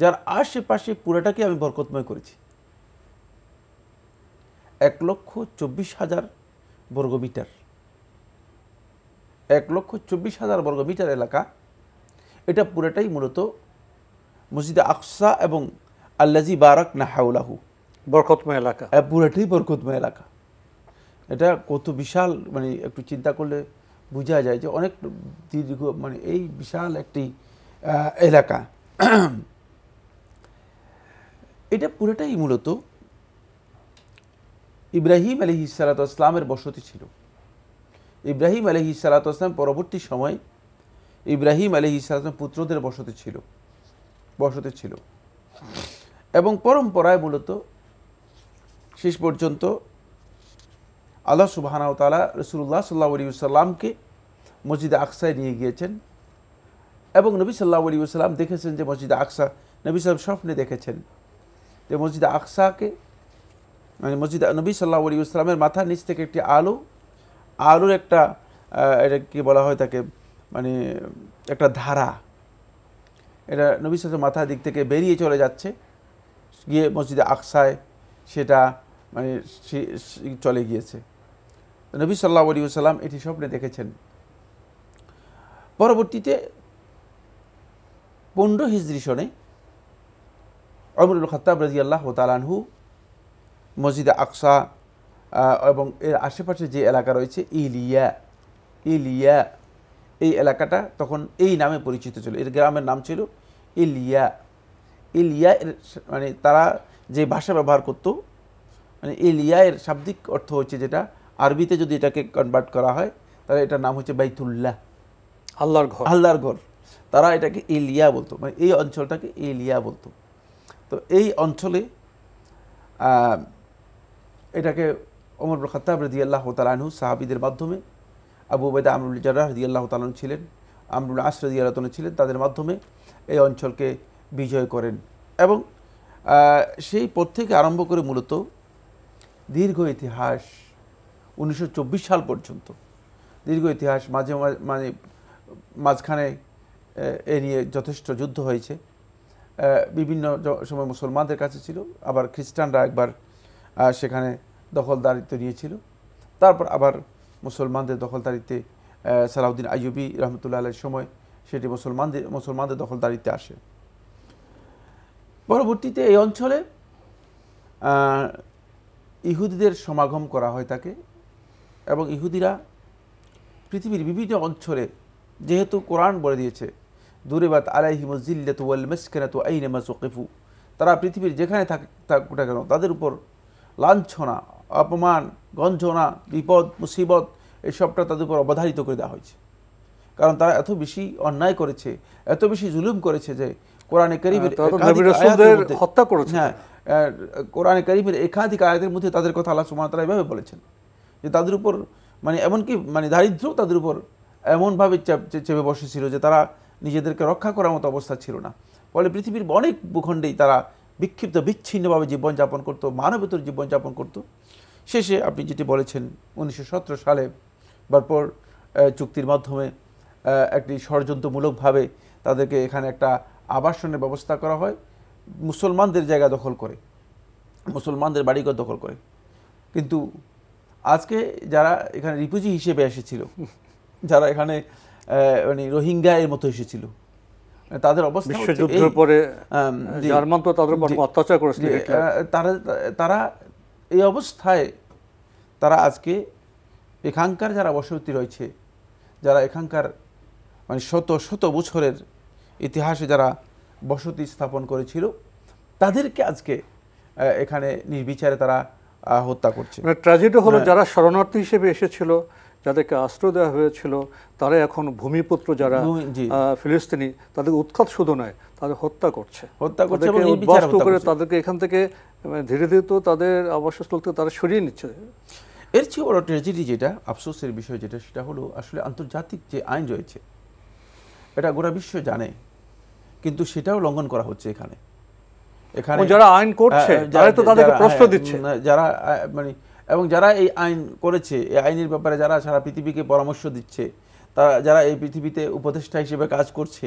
যার আশেপাশে পুরোটাকে আমি বরকতময় করেছি। 1,24,000 বর্গমিটার, 1,24,000 বর্গমিটার এলাকা, এটা পুরোটাই মূলত মসজিদে আকসা এবং আল্লাযী বারাকনা হাওলাহু বরকতময় এলাকা, পুরোটাই বরকতময় এলাকা। এটা কত বিশাল, মানে একটু চিন্তা করলে বোঝা যায় যে অনেক দীর্ঘ, মানে এই বিশাল একটি এলাকা। এটা পুরোটাই মূলত ইব্রাহিম আলাইহিস সালাতু ওয়াস সালামের বসতি ছিল। ইব্রাহিম আলাইহিস সালাতু ওয়াস সালাম পরবর্তী সময় ইব্রাহিম আলাইহিস সালাম পুত্রদের বসতি ছিল এবং পরম্পরায় মূলত শেষ পর্যন্ত আল্লাহ সুবহানাহু ওয়া তাআলা রাসূলুল্লাহ সাল্লাল্লাহু আলাইহি ওয়াসাল্লামকে মসজিদে আকসায় নিয়ে গিয়েছেন এবং নবী সাল্লাল্লাহু আলাইহি ওয়াসাল্লাম দেখেছেন যে মসজিদে আকসা, নবী সাল্লাল্লাহু স্বপ্নে দেখেছেন যে মসজিদে আকসাকে, মানে মসজিদ নবী সাল্লাল্লাহু আলাইহি ওয়াসাল্লামের মাথার নিচ থেকে একটি আলোর একটা এটা কি বলা হয় তাকে, মানে একটা ধারা, এটা নবী সাল্লাল্লাহু মাথার দিক থেকে বেরিয়ে চলে যাচ্ছে, গিয়ে মসজিদে আকসায় সেটা মানে চলে গিয়েছে। নবী সাল্লাল্লাহু আলাইহি ওয়াসাল্লাম এটি স্বপ্নে দেখেছেন। পরবর্তীতে 15 হিজরি সনে ওমর ইবনে খাত্তাব রাদিয়াল্লাহু তাআলা আনহু মসজিদে আকসা এবং এর আশেপাশে যে এলাকা রয়েছে ইলিয়া এই এলাকাটা তখন এই নামে পরিচিত ছিল, এর গ্রামের নাম ছিল ইলিয়া। এর মানে তারা যে ভাষা ব্যবহার করত, মানে ইলিয়া এর শাব্দিক অর্থ হচ্ছে, যেটা আরবিতে যদি এটাকে কনভার্ট করা হয় তাহলে এটার নাম হচ্ছে বাইতুল্লাহ, আল্লাহর ঘর। তারা এটাকে ইলিয়া বলতো, মানে এই অঞ্চলটাকে ইলিয়া বলতো। তো এই অঞ্চলে এটাকে ওমর ইবনে খাত্তাব রাদিয়াল্লাহু তাআলা আনহু সাহাবীদের মাধ্যমে, আবু উবাইদা আমর ইবনে জাররাহ রাদিয়াল্লাহু তাআলা আনহু ছিলেন, আমর ইবনে আস রাদিয়াল্লাহু তাআলা ছিলেন, তাদের মাধ্যমে এই অঞ্চলকে বিজয় করেন। এবং সেই পর থেকে আরম্ভ করে মূলত দীর্ঘ ইতিহাস 1924 সাল পর্যন্ত দীর্ঘ ইতিহাস, মানে মাঝখানে এ নিয়ে যথেষ্ট যুদ্ধ হয়েছে। বিভিন্ন সময় মুসলমানদের কাছে ছিল, আবার খ্রিস্টানরা একবার সেখানে দখলদারিত্ব নিয়েছিল, তারপর আবার মুসলমানদের দখলদারিত্বে সালাউদ্দিন আইয়ুবী রহমতুল্লাহ আলাইহির সময় সেটি মুসলমানদের দখলদারিত্বে আসে। পরবর্তীতে এই অঞ্চলে ইহুদিদের সমাগম করা হয় থাকে, এবং ইহুদিরা পৃথিবীর বিভিন্ন অঞ্চলে, যেহেতু কোরআন বলে দিয়েছে দুরিবাত আলাইহিমুজ জিল্লাতু ওয়াল মাসকানাতু আইনামা সুকিফু, তারা পৃথিবীর যেখানে থাকুক না কেন তাদের উপর লাঞ্ছনা, অপমান, গঞ্জনা, বিপদ, মুসিবত এইসবটা তাদের উপর অবধারিত করে দেওয়া হয়েছে। কারণ তারা এত বেশি অন্যায় করেছে, এত বেশি জুলুম করেছে যে কোরআনে কারীমের হত্যা করেছে। হ্যাঁ, কোরআনে কারীমের একাধিক আয়াতের মধ্যে তাদের কথা আল্লাহ সুবহানাহু ওয়া তাআলা এভাবে বলেছেন যে তাদের উপর মানে এমনকি মানে দারিদ্র তাদের উপর এমনভাবে চেপে বসেছিল যে তারা নিজেদেরকে রক্ষা করার মতো অবস্থা ছিল না। ফলে পৃথিবীর অনেক ভূখণ্ডেই তারা বিক্ষিপ্ত বিচ্ছিন্নভাবে জীবনযাপন করতো, মানবেতর জীবনযাপন করতো। শেষে আপনি যেটি বলেছেন 1917 সালে বারপর চুক্তির মাধ্যমে একটি ষড়যন্ত্রমূলকভাবে তাদেরকে এখানে একটা আবাসনের ব্যবস্থা করা হয়, মুসলমানদের জায়গা দখল করে, মুসলমানদের বাড়িঘর দখল করে। কিন্তু আজকে যারা এখানে রিফিউজি হিসেবে এসেছিল, যারা এখানে মানে রোহিঙ্গা এর মতো এসেছিল, তাদের অবস্থা বিশ্বযুদ্ধের পরে জার্মান তো তাদের উপর অত্যাচার করেছিল, তারা এই অবস্থায় তারা আজকে এখানকার যারা বসতি রয়েছে, যারা এখানকার মানে শত শত বছরের ইতিহাসে যারা বসতি স্থাপন করেছিল, তাদেরকে আজকে এখানে নির্বিচারে তারা হত্যা করছে। মানে ট্র্যাজেডি হলো যারা শরণার্থী হিসেবে এসেছিল, যাদেরকে আশ্রয় দেওয়া হয়েছিল, তারা এখন ভূমিপুত্র যারা ফিলিস্তিনি, তাদের উৎখাত শুধু নয়, তাদের হত্যা করছে এবং উদ্বাস্তু করে তাদেরকে এখান থেকে ধীরে ধীরে তো তাদের আবাসস্থল থেকে তারা সরিয়ে নিচ্ছে। এর চেয়ে বড় ট্র্যাজেডি যেটা, আফসোসের বিষয় যেটা, সেটা হলো আসলে আন্তর্জাতিক যে আইন রয়েছে এটা গোটা বিশ্ব জানে, কিন্তু সেটাও লঙ্ঘন করা হচ্ছে এখানে। এখানে যারা আইন করছে তারা তো তাদেরকে প্রশ্ন দিচ্ছে, যারা মানে এবং যারা এই আইন করেছে, এই আইনের ব্যাপারে যারা সারা পৃথিবীকে পরামর্শ দিচ্ছে, তারা যারা এই পৃথিবীতে উপদেষ্টা হিসেবে কাজ করছে,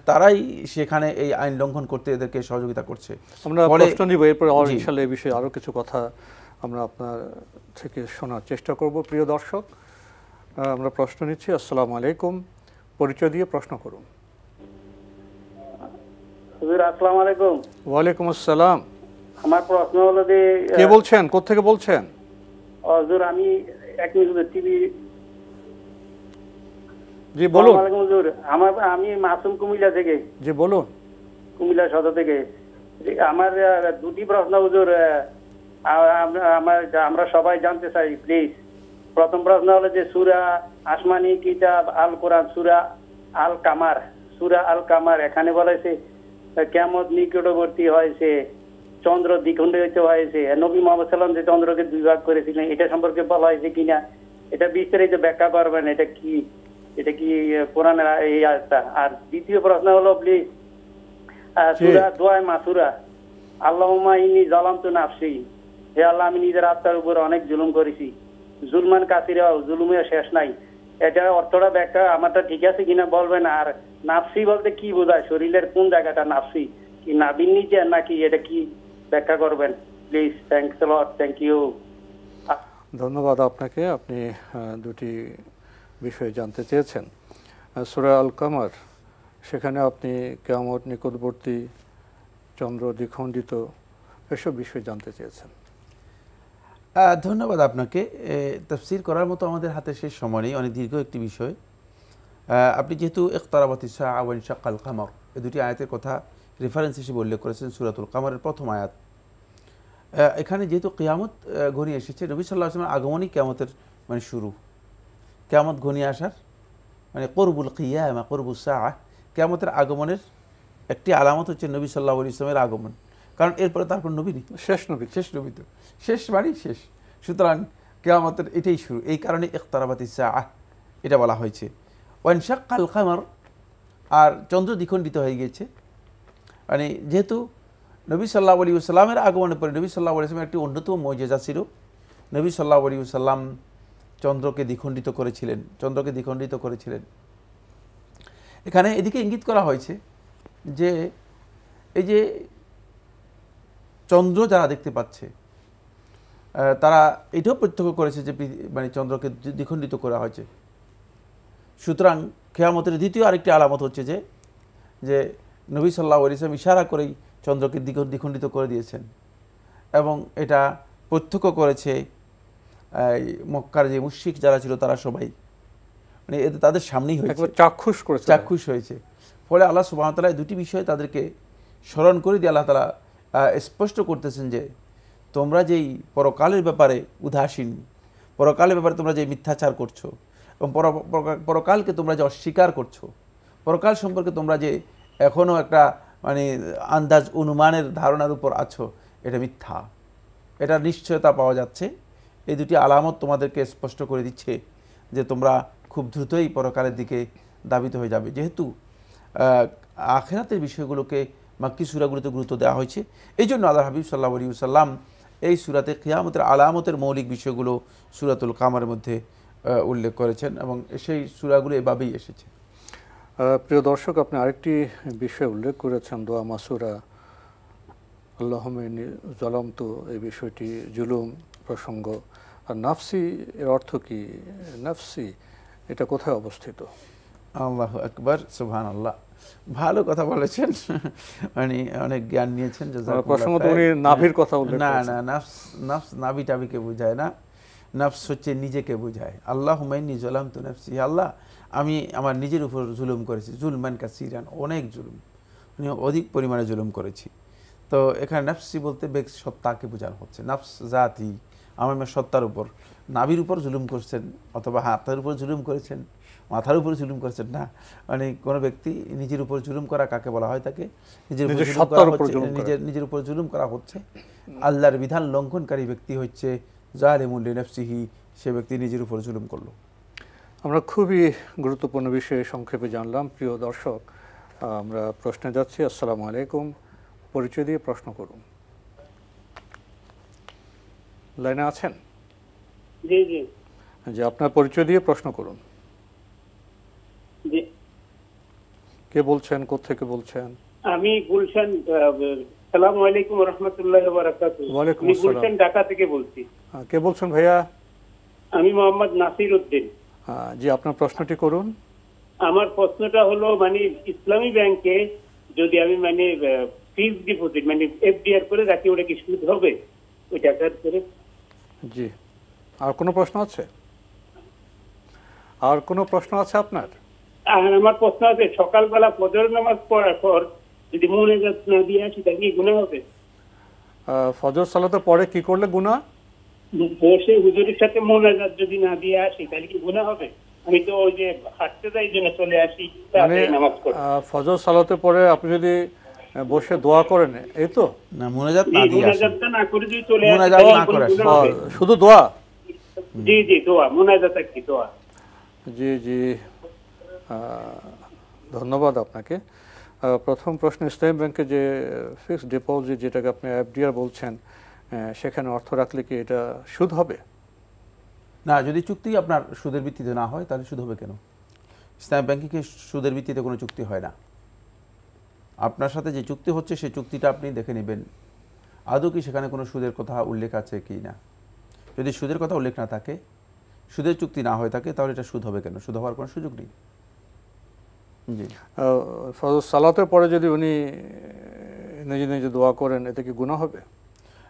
তারাই সেখানে এই আইন লঙ্ঘন করতে এদেরকে সহযোগিতা করছে। আমরা প্রশ্ন নিব, এরপরে ইনশাআল্লাহ এই বিষয়ে আরো কিছু কথা আমরা আপনার থেকে শোনার চেষ্টা করব। প্রিয় দর্শক, আমরা প্রশ্ন নিচ্ছি। আসসালামু আলাইকুম, পরিচয় দিয়ে প্রশ্ন করুন। হুজুর আসসালামু আলাইকুম। ওয়ালাইকুম আসসালাম। আমার প্রশ্ন হলো যে কে বলছেন, কোথা থেকে বলছেন? হুজুর আমি এক মিনিট টিভি। জি বলুন। আসসালামু আলাইকুম হুজুর, আমি মাসুম কুমিল্লা থেকে। জি বলুন। কুমিল্লা সদর থেকে। আমার দুটি প্রশ্ন হুজুর, আমরা সবাই জানতে চাই প্লিজ। প্রথম প্রশ্ন হলো যে সূরা আসমানি কিতাব আল কোরআন সূরা আল কামার এখানে বলেছে কিয়ামত নিকটবর্তী হয়েছে, চন্দ্র দ্বিখণ্ডিত হয়েছে, নবী মুহাম্মদ সাল্লাল্লাহু আলাইহি ওয়াসাল্লাম যে চন্দ্রকে দুই ভাগ করেছিলেন এটা সম্পর্কে বলা হয়েছে কিনা, এটা বিস্তারিত ব্যাখ্যা করবেন। এটা কি কোরআনের এই আয়াতটা? আর দ্বিতীয় প্রশ্ন হলো প্লিজ সূরা দুআয়ে মাসুরা আল্লাহুম্মা ইন্নী যালামতু নাফসি, হে আল্লাহ আমি নিজের আত্মার উপর অনেক জুলুম করেছি, জুলমান কাসিরা, জুলুমের শেষ নাই। এটা অর্থটা ব্যাখ্যা আমারটা ঠিক আছে কিনা বলবেন। আর নাফসি বলতে কি বোঝায়, শরীরের কোন জায়গাটা নাফসি, কি নাভির নিচে নাকি, এটা কি ব্যাখ্যা করবেন please. Thanks a lot, thank you. ধন্যবাদ আপনাকে, আপনি দুটি বিষয়ে জানতে চেয়েছেন। সূরা আল কামার, সেখানে আপনি কিয়ামত নিকটবর্তী, চন্দ্র দ্বিখণ্ডিত, এসব বিষয়ে জানতে চেয়েছেন। ধন্যবাদ আপনাকে। তাফসীর করার মতো আমাদের হাতে শেষ সময় নেই, অনেক দীর্ঘ একটি বিষয়। আপনি যেহেতু ইকতারাবাতিস সাআ ওয়া ইনশাক্কাল কামার এই দুটি আয়াতের কথা রেফারেন্স হিসেবে উল্লেখ করেছেন সূরাতুল কামারের প্রথম আয়াত। এখানে যেহেতু কিয়ামত ঘনিয়ে এসেছে, নবী সাল্লাল্লাহু আলাইহি ওয়াসাল্লামের আগমনই কিয়ামতের মানে শুরু। কিয়ামত ঘনিয়ে আসার মানে কুরবুল কিয়ামা কুরবুস সাআ, কিয়ামতের আগমনের একটি আলামত হচ্ছে নবী সাল্লাল্লাহু আলাইহি ওয়াসাল্লামের আগমন। কারণ এরপরে তার কোনো নবী নেই, শেষ নবী তো শেষ বাড়ি শেষ। সুতরাং কিয়ামতের এটাই শুরু, এই কারণে ইকতারাবাতিস সাআ এটা বলা হয়েছে। ওয়ানশাক্কাল কামার, আর চন্দ্র দ্বিখণ্ডিত হয়ে গিয়েছে। মানে যেহেতু নবী সাল্লাল্লাহু আলাইহি ওয়াসাল্লামের আগমনের পরে নবী সাল্লাল্লাহু আলাইহি ওয়াসাল্লামের একটি অন্যতম মুজিজা ছিল, নবী সাল্লাল্লাহু আলাইহি ওয়াসাল্লাম চন্দ্রকে দ্বিখণ্ডিত করেছিলেন। এখানে এদিকে ইঙ্গিত করা হয়েছে যে এই যে চন্দ্র যারা দেখতে পাচ্ছে তারা এটাও প্রত্যক্ষ করেছে যে মানে চন্দ্রকে দ্বিখণ্ডিত করা হয়েছে। সুতরাং কিয়ামতের দ্বিতীয় আরেকটি আলামত হচ্ছে যে নবী সাল্লাল্লাহু আলাইহি ওয়াসাল্লাম ইশারা করেই চন্দ্রকে দ্বিখণ্ডিত করে দিয়েছেন, এবং এটা প্রত্যক্ষ করেছে মক্কার যে মুশরিক যারা ছিল তারা সবাই, মানে এতে তাদের সামনেই হয়েছে, চাক্ষুষ হয়েছে। ফলে আল্লাহ সুবহানাহু ওয়া তাআলা দুটি বিষয় তাদেরকে স্মরণ করে দিয়ে আল্লাহ তাআলা স্পষ্ট করতেছেন যে তোমরা যেই পরকালের ব্যাপারে উদাসীন, পরকালের ব্যাপারে তোমরা যে মিথ্যাচার করছো, এবং পরকালকে তোমরা যে অস্বীকার করছো, পরকাল সম্পর্কে তোমরা যে এখনও একটা মানে আন্দাজ অনুমানের ধারণার উপর আছো, এটা মিথ্যা, এটা নিশ্চয়তা পাওয়া যাচ্ছে। এই দুটি আলামত তোমাদেরকে স্পষ্ট করে দিচ্ছে যে তোমরা খুব দ্রুতই পরকালের দিকে ধাবিত হয়ে যাবে। যেহেতু আখিরাতের বিষয়গুলোকে মাক্কি সূরাগুলোতে গুরুত্ব দেওয়া হয়েছে, এই জন্য আল্লাহ হাবিব সাল্লাল্লাহু আলাইহি ওয়াসাল্লাম এই সূরাতে কিয়ামতের আলামতের মৌলিক বিষয়গুলো সূরাতুল কামারের মধ্যে উল্লেখ করেছেন, এবং সেই সূরাগুলো এভাবেই এসেছে। প্রিয় দর্শক, আপনি আরেকটি বিষয় উল্লেখ করেছেন, দোয়া মাসুরা আল্লাহুম্মা ইন্নী যালামতু, এই বিষয়টি জুলুম প্রসঙ্গ। আর নাফসি এর অর্থ কি? নাফসি এটা কোথায় অবস্থিত? আল্লাহু আকবার, সুবহানাল্লাহ, ভালো কথা বলেছেন, মানে অনেক জ্ঞান নিয়েছেন। নাভির কথা উল্লেখ না, নাফস নাভি টাভিকে বোঝায় না, নাফস হচ্ছে নিজেকে বোঝায়। আল্লাহুম্মা ইন্নী যালামতু নাফসি, আল্লাহ আমি আমার নিজের উপর জুলুম করেছি, জুলমান কাসীরান, অনেক জুলুম, মানে অধিক পরিমাণে জুলুম করেছি। তো এখানে নাফসি বলতে ব্যক্তি সত্তাকে বোঝানো হচ্ছে, নাফস জাতি, আমার সত্তার উপর, নাভির উপর জুলুম করছেন, অথবা হাতের উপর জুলুম করেছেন, মাথার উপর জুলুম করেছেন না। মানে কোনো ব্যক্তি নিজের উপর জুলুম করা কাকে বলা হয়? তাকে নিজের উপর জুলুম করা হচ্ছে। আল্লাহর বিধান লঙ্ঘনকারী ব্যক্তি হচ্ছে জালিমুন লিনাফসিহি, সে ব্যক্তি নিজের উপর জুলুম করলো। আমরা খুবই গুরুত্বপূর্ণ বিষয়ে সংক্ষেপে জানলাম। প্রিয় দর্শক, আমরা প্রশ্নে যাচ্ছি। আসসালামু আলাইকুম, পরিচয় দিয়ে প্রশ্ন করুন। লাইনে আছেন? জি জি জি, আপনার পরিচয় দিয়ে প্রশ্ন করুন। জি, কে বলছেন, কোত্থেকে বলছেন? আমি গুলশান। আসসালামু আলাইকুম ওয়া রাহমাতুল্লাহি ওয়া বারাকাতুহু। ওয়ালাইকুম আমি আসসালাম। গুলশান ঢাকা থেকে বলছি। কে বলছেন ভাইয়া? আমি মোহাম্মদ নাসির উদ্দিন। জি, আপনার প্রশ্নটি করুন। আমার প্রশ্নটা হলো, মানে ইসলামী ব্যাংকে যদি আমি মানে ফিক্সড ডিপোজিট মানে এফডিআর করে রাখি, ওটা কি সুদ হবে ওই টাকার করে? জি, আর কোনো প্রশ্ন আছে? আর কোনো প্রশ্ন আছে আপনার? আমার প্রশ্ন আছে, সকালবেলা ফজর নামাজ পড়ার পর যদি মুনাজাত না দিয়ে আসি তাহলে কি গুনাহ হবে? ফজর সালাতের পরে কি করলে গুনাহ? বসে হুজুরের সাথে মুনাজাত যদি না দিয়ে আসি তাহলে কি গুনাহ হবে? আমি তো ওই যে হাঁটতে যাই জন্য চলে আসি, তারপরে নামাজ পড়ি। ফজর সালাতের পরে আপনি যদি বসে দোয়া করেন, এই তো না, মুনাজাত না দিয়ে আসেন, মুনাজাতটা না করে যদি চলে আসি, মুনাজাত না করে শুধু দোয়া? জি জি, দোয়া, মুনাজাত কি দোয়া। জি জি, ধন্যবাদ আপনাকে। প্রথম প্রশ্ন, ইসলামী ব্যাংকে যে ফিক্সড ডিপোজিট যেটাকে আপনি এফডিআর বলছেন, সেখানে অর্থ রাখলে কি এটা সুদ হবে? না, যদি চুক্তি আপনার সুদের ভিত্তিতে না হয় তাহলে সুদ হবে কেন? ইসলামী ব্যাংকে সুদের ভিত্তিতে কোনো চুক্তি হয় না। আপনার সাথে যে চুক্তি হচ্ছে সেই চুক্তিটা আপনি দেখে নেবেন আদৌ কি সেখানে কোনো সুদের কথা উল্লেখ আছে কি না। যদি সুদের কথা উল্লেখ না থাকে, সুদের চুক্তি না হয়ে থাকে, তাহলে এটা সুদ হবে কেন? সুদ হওয়ার কোনো সুযোগ নেই। জি, ফজর সালাতের পরে যদি উনি নিজে নিজে দোয়া করেন, এতে কি গুনাহ হবে?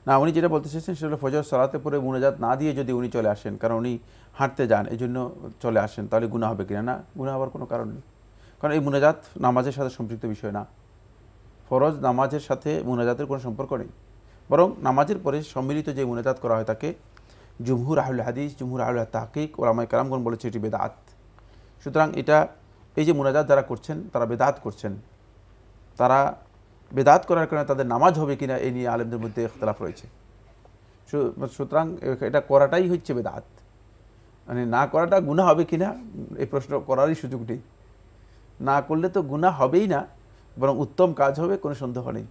না, উনি যেটা বলতে চেয়েছেন সেটা হলো ফজর সালাতে পরে মুনাজাত না দিয়ে যদি উনি চলে আসেন, কারণ উনি হাঁটতে যান এই জন্য চলে আসেন, তাহলে গুনাহ হবে কিনা? না, গুনাহ হওয়ার কোনো কারণ নেই, কারণ এই মুনাজাত নামাজের সাথে সম্পৃক্ত বিষয় না। ফরজ নামাজের সাথে মুনাজাতের কোনো সম্পর্ক নেই, বরং নামাজের পরে সম্মিলিত যে মুনাজাত করা হয় তাকে জুমহুর আহলুল হাদিস, জুমহুর আহলুল তাহকিক, ওলামায়ে কেরামগণ বলেছে এটি বেদাত। সুতরাং এটা, এই যে মুনাজাত যারা করছেন তারা বেদাত করছেন। তারা বেদাত করার কারণে তাদের নামাজ হবে কিনা এই নিয়ে আলেমদের মধ্যে ইখতিলাফ রয়েছে। সুতরাং এটা করাটাই হচ্ছে বেদাত, মানে না করাটা গুনাহ হবে কিনা এই প্রশ্ন করারই সুযোগ নেই। না করলে তো গুনাহ হবেই না, বরং উত্তম কাজ হবে, কোনো সন্দেহ নেই,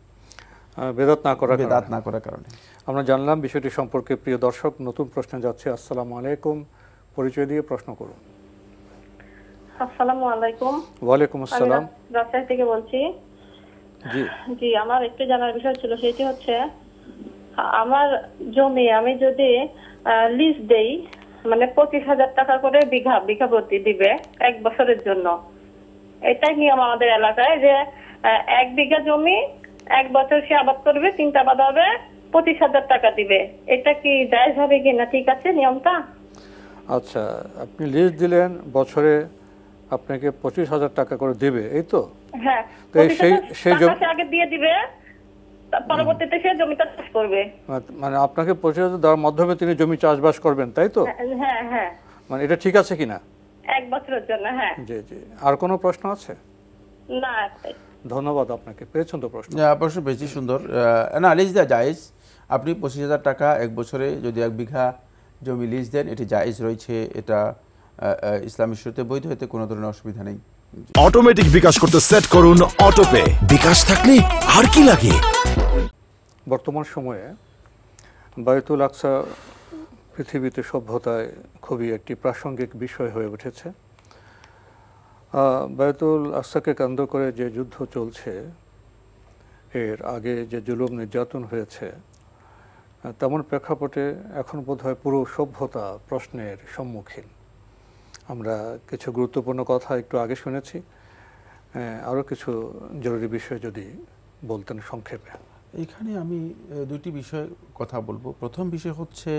বেদাত না করার কারণে। আমরা জানলাম বিষয়টি সম্পর্কে। প্রিয় দর্শক, নতুন প্রশ্নে যাচ্ছে। আসসালামু আলাইকুম, পরিচয় দিয়ে প্রশ্ন করুন। আসসালামু আলাইকুম। ওয়ালাইকুম আসসালাম। রাজশাহী থেকে বলছি। জি, আমার একটু জানার বিষয় ছিল, সেটি হচ্ছে আমার জমি আমি যদি লিজ দেই, মানে 25,000 টাকা করে বিঘা প্রতি দিবে 1 বছরের জন্য। এটাই নিয়ম আমাদের এলাকায়, যে 1 বিঘা জমি 1 বছর সে আবাদ করবে, 3টা আবাদ হবে, 25,000 টাকা দিবে। এটা কি জায়েজ হবে কিনা? ঠিক আছে নিয়মটা? আচ্ছা, আপনি লিজ দিলেন, বছরে আপনাকে 25,000 টাকা করে দেবে, এই তো? হ্যাঁ, তো সেই জমি আগে দিয়ে দিবে, পরবর্তীতে সে জমিটা চাষ করবে। মানে আপনাকে 25,000 দেওয়ার মাধ্যমে তিনি জমি চাষবাস করবেন, তাই তো? হ্যাঁ হ্যাঁ। মানে এটা ঠিক আছে কিনা? 1 বছরের জন্য। হ্যাঁ জি জি। আর কোনো প্রশ্ন আছে? না। ধন্যবাদ আপনাকে। পেয়েছেন তো প্রশ্ন? প্রশ্ন বেশি সুন্দর। না, লিজ দেওয়া জায়েজ। আপনি 25,000 টাকা 1 বছরে যদি 1 বিঘা জমি লিজ দেন, এটি জায়েজ রয়েছে। এটা ইসলামী শরীয়তে বৈধ, এতে কোনো ধরনের অসুবিধা নেই। অটোমেটিক বিকাশ করতে সেট করুন অটোপে। বিকাশ থাকলে আর কি লাগে? বর্তমান সময়ে বায়তুল আকসা পৃথিবীতে সভ্যতায় খুবই একটি প্রাসঙ্গিক বিষয় হয়ে উঠেছে। বায়তুল আকসাকে কেন্দ্র করে যে যুদ্ধ চলছে, এর আগে যে জুলুম নির্যাতন হয়েছে, তেমন প্রেক্ষাপটে এখন বোধহয় পুরো সভ্যতা প্রশ্নের সম্মুখীন। আমরা কিছু গুরুত্বপূর্ণ কথা একটু আগে শুনেছি, আরও কিছু জরুরি বিষয় যদি বলতেন সংক্ষেপে। এইখানে আমি 2টি বিষয় কথা বলবো। প্রথম বিষয় হচ্ছে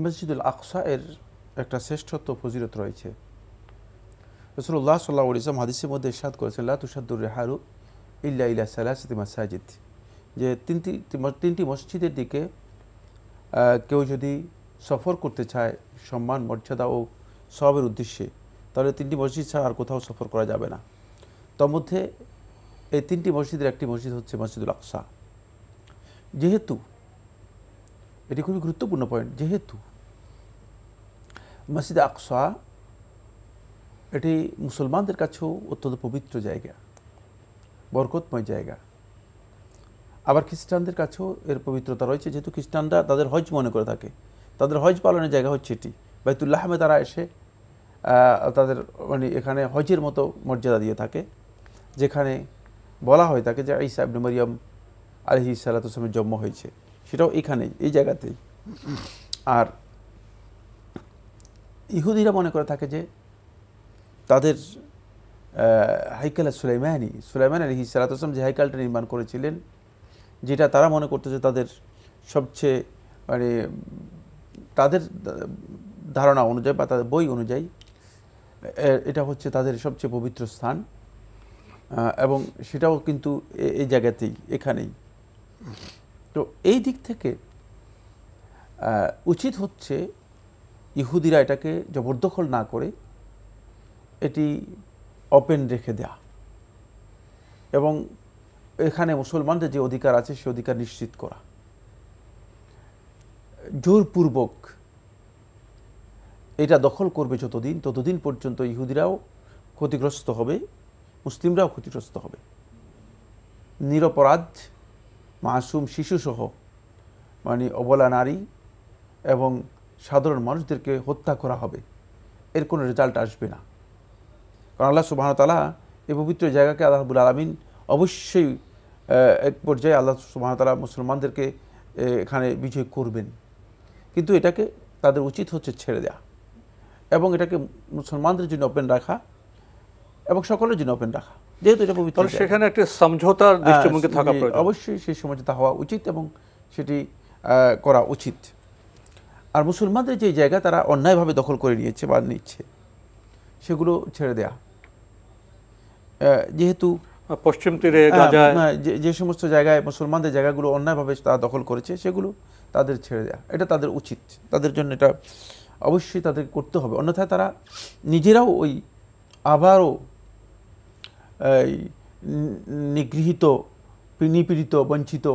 মসজিদুল আকসা এর একটা শ্রেষ্ঠত্ব ফজিলত রয়েছে। রাসূলুল্লাহ সাল্লাল্লাহু আলাইহি ওয়াসাল্লাম হাদিসের মধ্যে ইরশাদ করেছেন, লা তুশাদ্দুর রিহালু ইল্লা ইলা সালাসাতি মাসাজিদ, যে 3টি মসজিদের দিকে কেউ যদি সফর করতে চায় সম্মান, মর্যাদা ও সওয়াবের উদ্দেশ্যে, তাহলে 3টি মসজিদ ছাড়া আর কোথাও সফর করা যাবে না। তার মধ্যে এই 3টি মসজিদের একটি মসজিদ হচ্ছে মসজিদুল আকসা। যেহেতু এটি খুবই গুরুত্বপূর্ণ পয়েন্ট, যেহেতু মসজিদ আকসা এটি মুসলমানদের কাছেও অত্যন্ত পবিত্র জায়গা, বরকতময় জায়গা, আবার খ্রিস্টানদের কাছেও এর পবিত্রতা রয়েছে, যেহেতু খ্রিস্টানরা তাদের হজ মনে করে থাকে। তাদের হজ পালনের জায়গা হচ্ছে এটি। বাইতুল্লাহমে তারা এসে তাদের মানে এখানে হজের মতো মর্যাদা দিয়ে থাকে, যেখানে বলা হয় তাকে যে ঈসা ইবনে মারইয়াম আলাইহিস সালাতু ওয়াস সালামের জন্ম হয়েছে, সেটাও এখানেই, এই জায়গাতেই। আর ইহুদিরা মনে করে থাকে যে তাদের হাইকাল সুলাইমান আলাইহিস সালাতু ওয়াস সালাম যে হাইকালটা নির্মাণ করেছিলেন, যেটা তারা মনে করতো যে তাদের সবচেয়ে মানে তাদের ধারণা অনুযায়ী বা তাদের বই অনুযায়ী এটা হচ্ছে তাদের সবচেয়ে পবিত্র স্থান, এবং সেটাও কিন্তু এই জায়গাতেই, এখানেই। তো এই দিক থেকে উচিত হচ্ছে ইহুদিরা এটাকে জবরদখল না করে এটি ওপেন রেখে দেয়া, এবং এখানে মুসলমানদের যে অধিকার আছে সে অধিকার নিশ্চিত করা। জোরপূর্বক এটা দখল করবে ততদিন পর্যন্ত ইহুদিরাও ক্ষতিগ্রস্ত হবে, মুসলিমরাও ক্ষতিগ্রস্ত হবে। নিরপরাধ মাসুম শিশুসহ মানে অবলা নারী এবং সাধারণ মানুষদেরকে হত্যা করা হবে, এর কোনো রেজাল্ট আসবে না। কারণ আল্লাহ সুবহানাহু ওয়া তাআলা এই পবিত্র জায়গাকে, আল্লাহ রাব্বুল আলামিন অবশ্যই এক পর্যায়ে আল্লাহ সুবহানাহু ওয়া তাআলা মুসলমানদেরকে এখানে বিজয় করবেন, কিন্তু এটাকে তাদের উচিত হচ্ছে ছেড়ে দেয়া এবং এটাকে মুসলমানদের জন্য ওপেন রাখা এবং সকলের জন্য ওপেন রাখা। যেহেতু এটা পবিত্র, সেখানে একটা সমঝোতার দৃষ্টিভঙ্গি থাকা প্রয়োজন। অবশ্যই সেই সমঝোতা হওয়া উচিত এবং সেটি করা উচিত। আর মুসলমানদের যে জায়গা তারা অন্যায়ভাবে দখল করে নিয়েছে বা নিচ্ছে, সেগুলো ছেড়ে দেয়া। যেহেতু পশ্চিম তীরে গাজায় যে সমস্ত জায়গায় মুসলমানদের জায়গাগুলো অন্যায়ভাবে তারা দখল করেছে, সেগুলো তাদের ছেড়ে দেয়া, এটা তাদের উচিত। তাদের জন্য এটা অবশ্যই তাদের করতে হবে, অন্যথায় তারা নিজেরাও ওই আবারও নিগৃহীত, নিপীড়িত, বঞ্চিত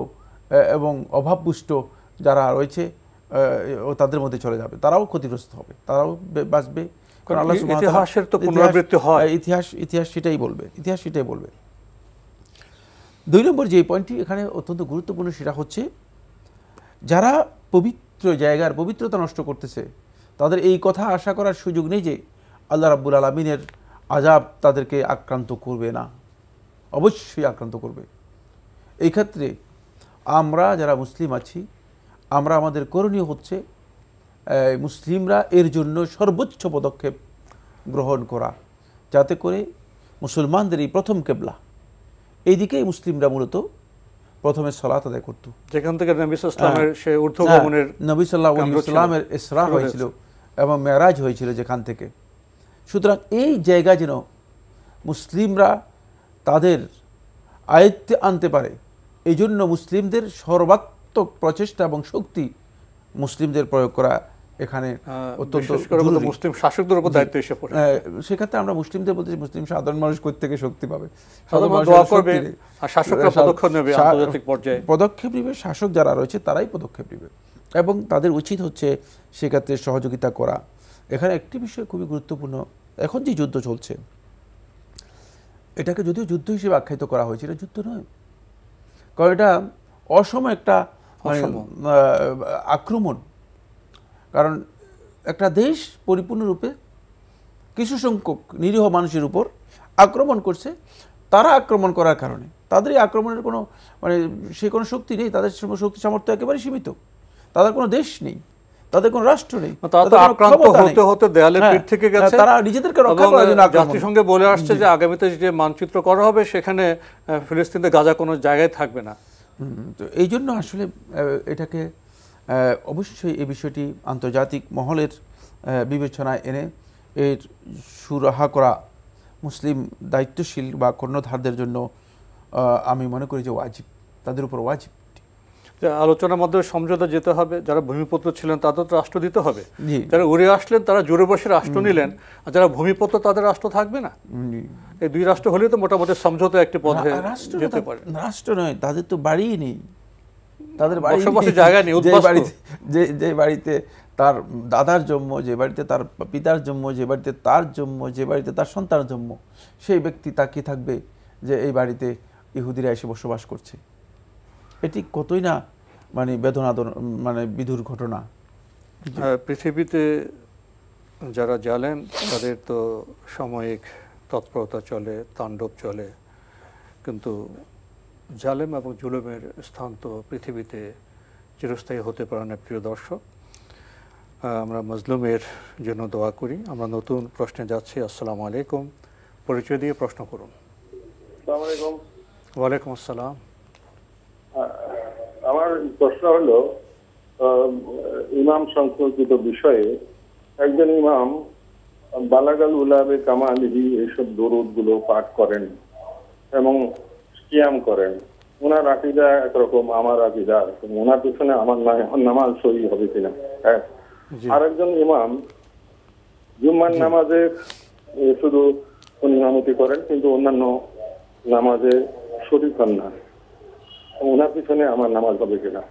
এবং অভাবপুষ্ট যারা রয়েছে তাদের মধ্যে চলে যাবে, তারাও ক্ষতিগ্রস্ত হবে, তারাও বাঁচবে। কারণ আল্লাহ সুবহানাহু ওয়া তাআলা ইতিহাসের তো পুনরাবৃত্তি হয়, ইতিহাস সেটাই বলবে, ইতিহাস সেটাই বলবে। 2 নম্বর যে পয়েন্টটি এখানে অত্যন্ত গুরুত্বপূর্ণ, সেটা হচ্ছে যারা পবিত্র জায়গার পবিত্রতা নষ্ট করতেছে, তাদের এই কথা আশা করার সুযোগ নেই যে আল্লাহ রাব্বুল আলামিনের আযাব তাদেরকে আক্রান্ত করবে না, অবশ্যই আক্রান্ত করবে। এই ক্ষেত্রে আমরা যারা মুসলিম আছি, আমরা আমাদের করণীয় হচ্ছে মুসলিমরা এর জন্য সর্বোচ্চ পদক্ষেপ গ্রহণ করা, যাতে করে মুসলমানদের এই প্রথম কেবলা, এই দিকেই মুসলিমরা মূলত প্রথমে সালাত আদায় করত, যেখান থেকে নবী সাল্লাল্লাহু আলাইহি ওয়াসাল্লামের সেই ঊর্ধ্বগমনের নবী সাল্লাল্লাহু আলাইহি ওয়াসাল্লামের ইসরা হয়েছিল এবং মেরাজ হয়েছিল যেখান থেকে। সুতরাং এই জায়গা যেন মুসলিমরা তাদের আয়ত্তে আনতে পারে, এই জন্য মুসলিমদের সর্বাত্মক প্রচেষ্টা এবং শক্তি মুসলিমদের প্রয়োগ করা এখানে অত্যন্ত মুসলিম শাসকদের উপর দায়িত্ব এসে পড়ে। সেক্ষেত্রে আমরা মুসলিমদের বলতে, মুসলিম সাধারণ মানুষ কোথা থেকে শক্তি পাবে? পদক্ষেপ নেবে শাসক যারা রয়েছে, তারাই পদক্ষেপ নেবে এবং তাদের উচিত হচ্ছে সেক্ষেত্রে সহযোগিতা করা। এখানে একটি বিষয় খুবই গুরুত্বপূর্ণ, এখন যে যুদ্ধ চলছে, এটাকে যদিও যুদ্ধ হিসেবে আখ্যায়িত করা হয়েছে, এটা যুদ্ধ নয়, কারণ এটা অসম একটা আক্রমণ। কারণ একটা দেশ পরিপূর্ণরূপে কিছু সংখ্যক নিরীহ মানুষের উপর আক্রমণ করছে, তারা আক্রমণ করার কারণে তাদের এই আক্রমণের কোনো সে কোনো শক্তি নেই, তাদের শক্তি সামর্থ্য একেবারে সীমিত, তাদের কোনো দেশ নেই, তাদের কোনো রাষ্ট্র নেই, তারা নিজেদেরকে রক্ষা করার জন্য জাতিসংঘে বলে আসছে যে আগামীতে যে মানচিত্র করা হবে সেখানে ফিলিস্তিনে গাজা কোনো জায়গায় থাকবে না। তো এই জন্য আসলে এটাকে অবশ্যই এই বিষয়টি আন্তর্জাতিক মহলের বিবেচনায় এনে এর সুরাহা করা মুসলিম দায়িত্বশীল বা কর্ণধারদের জন্য আমি মনে করি যে ওয়াজিব, তাদের উপর ওয়াজিব। আলোচনার মধ্যে সমঝোতা যেতে হবে, যারা ভূমিপুত্র ছিলেন তাদের তো রাষ্ট্র দিতে হবে, যারা উড়ে আসলেন তারা জোরে বসে রাষ্ট্র নিলেন, আর যারা ভূমিপুত্র তাদের রাষ্ট্র থাকবে না। এই 2 রাষ্ট্র হলেই তো মোটামুটি সমঝোতা একটি পথে যেতে পারে। রাষ্ট্র নয়, তাদের তো বাড়ি নেই, তাদের বসবাসের জায়গা নেই। যে বাড়িতে তার দাদার জন্ম, যে বাড়িতে তার পিতার জন্ম, যে বাড়িতে তার জন্ম, যে বাড়িতে তার সন্তানের জন্ম, সেই ব্যক্তি তাকিয়ে থাকবে যে এই বাড়িতে ইহুদিরা এসে বসবাস করছে। এটি কতই না বেদনা বিধুর ঘটনা। পৃথিবীতে যারা জালেম তাদের তো সাময়িক তৎপরতা চলে, তাণ্ডব চলে, কিন্তু জালেম এবং জুলুমের স্থান তো পৃথিবীতে চিরস্থায়ী হতে পারে না। প্রিয় দর্শক, আমরা মজলুমের জন্য দোয়া করি। আমরা নতুন প্রশ্নে যাচ্ছি। আসসালামু আলাইকুম, পরিচয় দিয়ে প্রশ্ন করুন। আসসালামু আলাইকুম। ওয়ালাইকুম আসসালাম। আমার প্রশ্ন হলো ইমাম সংক্রান্ত বিষয়ে। একজন ইমাম বালাগাল উলাবে কামালিহি এইসব দরুদগুলো পাঠ করেন এবং কিয়াম করেন। ওনার আকীদা একরকম, আমার আকীদা একরকম। ওনার পিছনে আমার নামাজ সহি হবে কিনা? হ্যাঁ। আরেকজন ইমাম জুম্মার নামাজে শুধু ইমামতি করেন, কিন্তু অন্যান্য নামাজে শরীক হন না। ওনার পিছনে আমার নামাজ হবে কিনা?